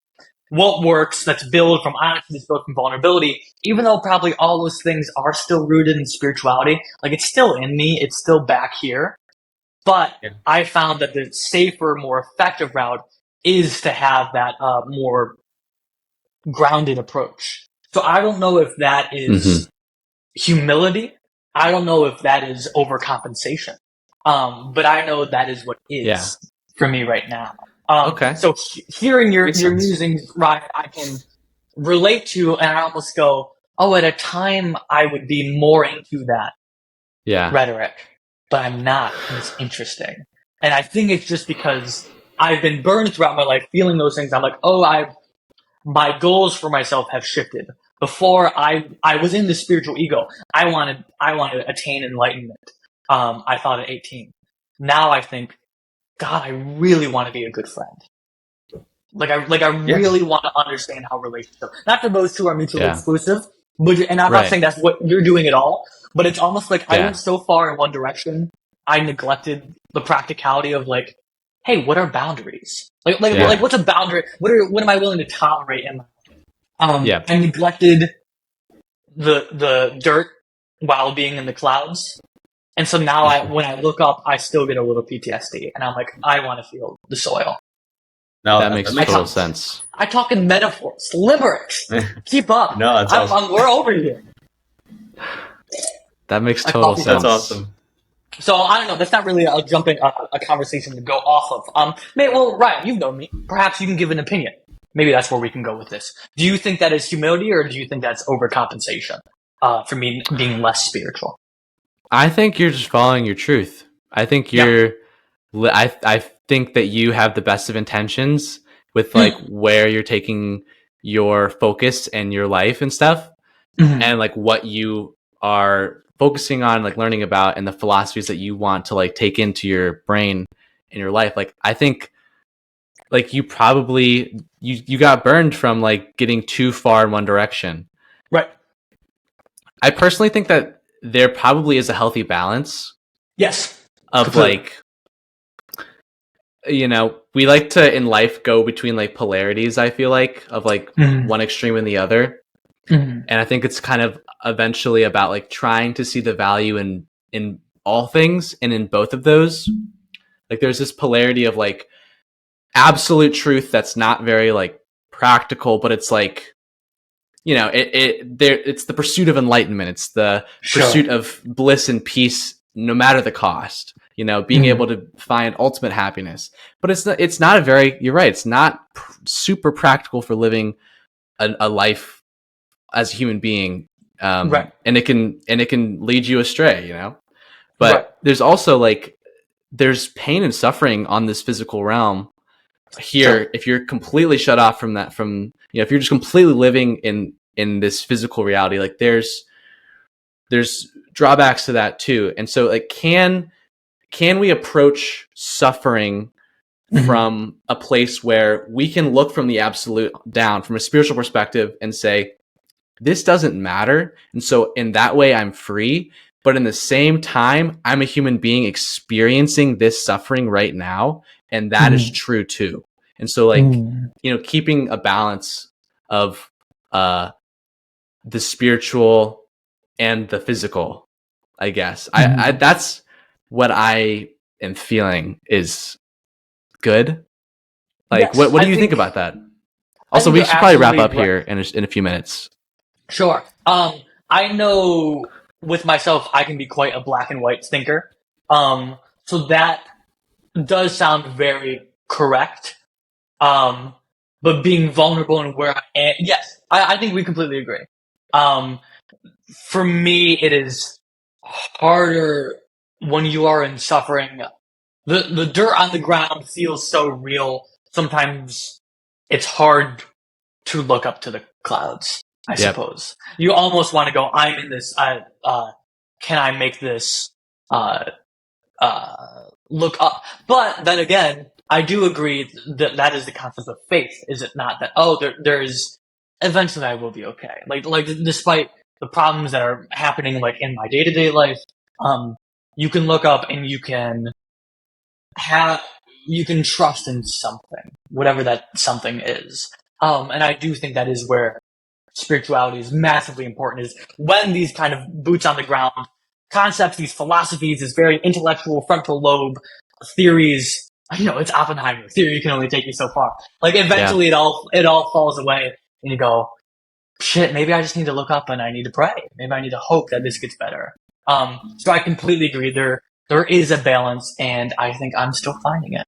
what works, that's built from honesty, that's built from vulnerability, even though probably all those things are still rooted in spirituality, like it's still in me, it's still back here. But I found that the safer, more effective route is to have that more grounded approach. So I don't know if that is humility. I don't know if that is overcompensation. But I know that is what is for me right now. Okay. So hearing your musings, Ryan, I can relate to, and I almost go, oh, at a time I would be more into that rhetoric, but I'm not. And it's interesting. And I think it's just because I've been burned throughout my life feeling those things. I'm like, my goals for myself have shifted. Before I was in the spiritual ego. I wanted to attain enlightenment. I thought at 18. Now I think, God, I really want to be a good friend. Like I really want to understand how relationships. Not that those two are mutually exclusive, and I'm not saying that's what you're doing at all. But it's almost like I went so far in one direction, I neglected the practicality of like, hey, what are boundaries? Like what's a boundary? What am I willing to tolerate in my life? I neglected the dirt while being in the clouds. And so now when I look up, I still get a little PTSD, and I'm like, I want to feel the soil. No, that makes total sense. I talk in metaphors, limericks. Keep up. No, that's awesome. We're over here. That makes total sense. That's awesome. So I don't know. That's not really a conversation to go off of. Ryan, you've known me. Perhaps you can give an opinion. Maybe that's where we can go with this. Do you think that is humility, or do you think that's overcompensation for me being less spiritual? I think you're just following your truth. I think I think that you have the best of intentions with like where you're taking your focus and your life and stuff, and like what you are focusing on, like learning about, and the philosophies that you want to like take into your brain and your life. Like I think like you probably you got burned from like getting too far in one direction. Right. I personally think that there probably is a healthy balance. Yes. Of completely. Like, you know, we like to in life go between like polarities, I feel like, of like one extreme and the other. And I think it's kind of eventually about like trying to see the value in all things, and in both of those. Like there's this polarity of like absolute truth that's not very like practical, but it's like, you know, it's the pursuit of enlightenment. It's the pursuit of bliss and peace, no matter the cost. You know, being able to find ultimate happiness. But it's not a very. You're right. It's not super practical for living a life as a human being. Right. And it can lead you astray. You know, but there's also like there's pain and suffering on this physical realm here, if you're completely shut off from that, if you're just completely living in this physical reality, like there's drawbacks to that too. And so like, can we approach suffering from a place where we can look from the absolute down, from a spiritual perspective, and say, this doesn't matter. And so in that way, I'm free. But in the same time, I'm a human being experiencing this suffering right now. And that is true too. And so like, keeping a balance of the spiritual and the physical, I guess. I that's what I am feeling is good. Like, yes, what do you think about that? Also, we should probably wrap up here in a few minutes. Sure. I know with myself, I can be quite a black and white thinker. So that does sound very correct. But being vulnerable and where I am, yes, I think we completely agree. For me, it is harder when you are in suffering. The dirt on the ground feels so real. Sometimes it's hard to look up to the clouds, I suppose. You almost want to go, I'm in this, can I make this, look up? But then again, I do agree that is the concept of faith, is it not? That, there's, eventually I will be okay. Like, despite the problems that are happening, like, in my day-to-day life, you can look up and you can trust in something, whatever that something is. And I do think that is where spirituality is massively important, is when these kind of boots on the ground concepts, these philosophies, this very intellectual frontal lobe theories, it's Oppenheimer. Theory can only take you so far. Like, eventually it all falls away and you go, shit, maybe I just need to look up and I need to pray. Maybe I need to hope that this gets better. So I completely agree. There is a balance, and I think I'm still finding it.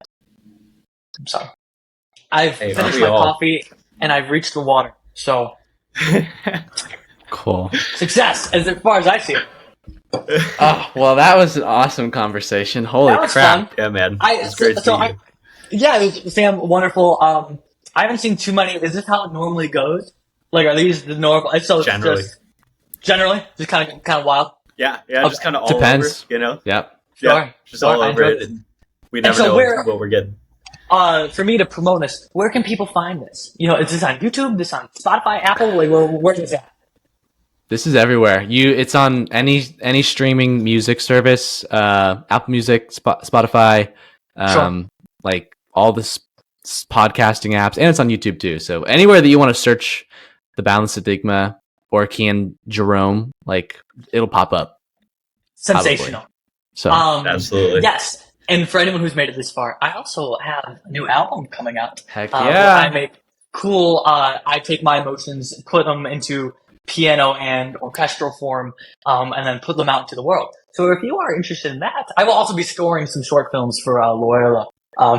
I'm sorry. I've finished my coffee, and I've reached the water. So, cool. Success, as far as I see it. Oh, well, that was an awesome conversation. Holy crap. Fun. Yeah, man. It's great to meet you. It was, Sam, wonderful. I haven't seen too many. Is this how it normally goes? Like, are these the normal? So generally, just kind of wild. Yeah, just kind of all depends. Over, Yep. Yeah, just all over it. And we never know what we're getting. For me to promote this, where can people find this? Is this on YouTube? This on Spotify, Apple? Like, where is it? This is everywhere. It's on any streaming music service, Apple Music, Spotify, like all the podcasting apps, and it's on YouTube too. So anywhere that you want to search The Boundless Enigma or Kian Jerome, like, it'll pop up. Sensational. Probably. So absolutely. Yes. And for anyone who's made it this far, I also have a new album coming out. Heck yeah. I make I take my emotions, put them into piano and orchestral form, and then put them out into the world. So if you are interested in that, I will also be scoring some short films for Loyola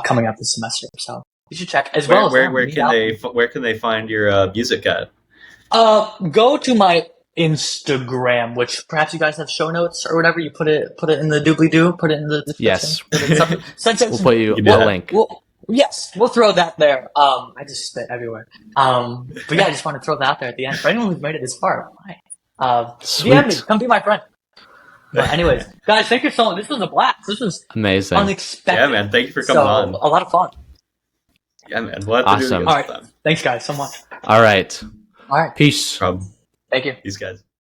coming up this semester. So you should check as well. Where can they find your music at? Go to my Instagram, which perhaps you guys have show notes or whatever. You put it in the doobly-doo, put it in the description. Yes. We'll put you a link. Yes, we'll throw that there. I just spit everywhere. But yeah, I just want to throw that out there at the end. For anyone who's made it this far, DM me, come be my friend. But anyways, guys, thank you so much. This was a blast. This was amazing. Unexpected. Yeah, man. Thank you for coming on. A lot of fun. Yeah, man. We'll have to do it again sometime. Thanks, guys, so much. All right. Peace. Thank you. Peace, guys.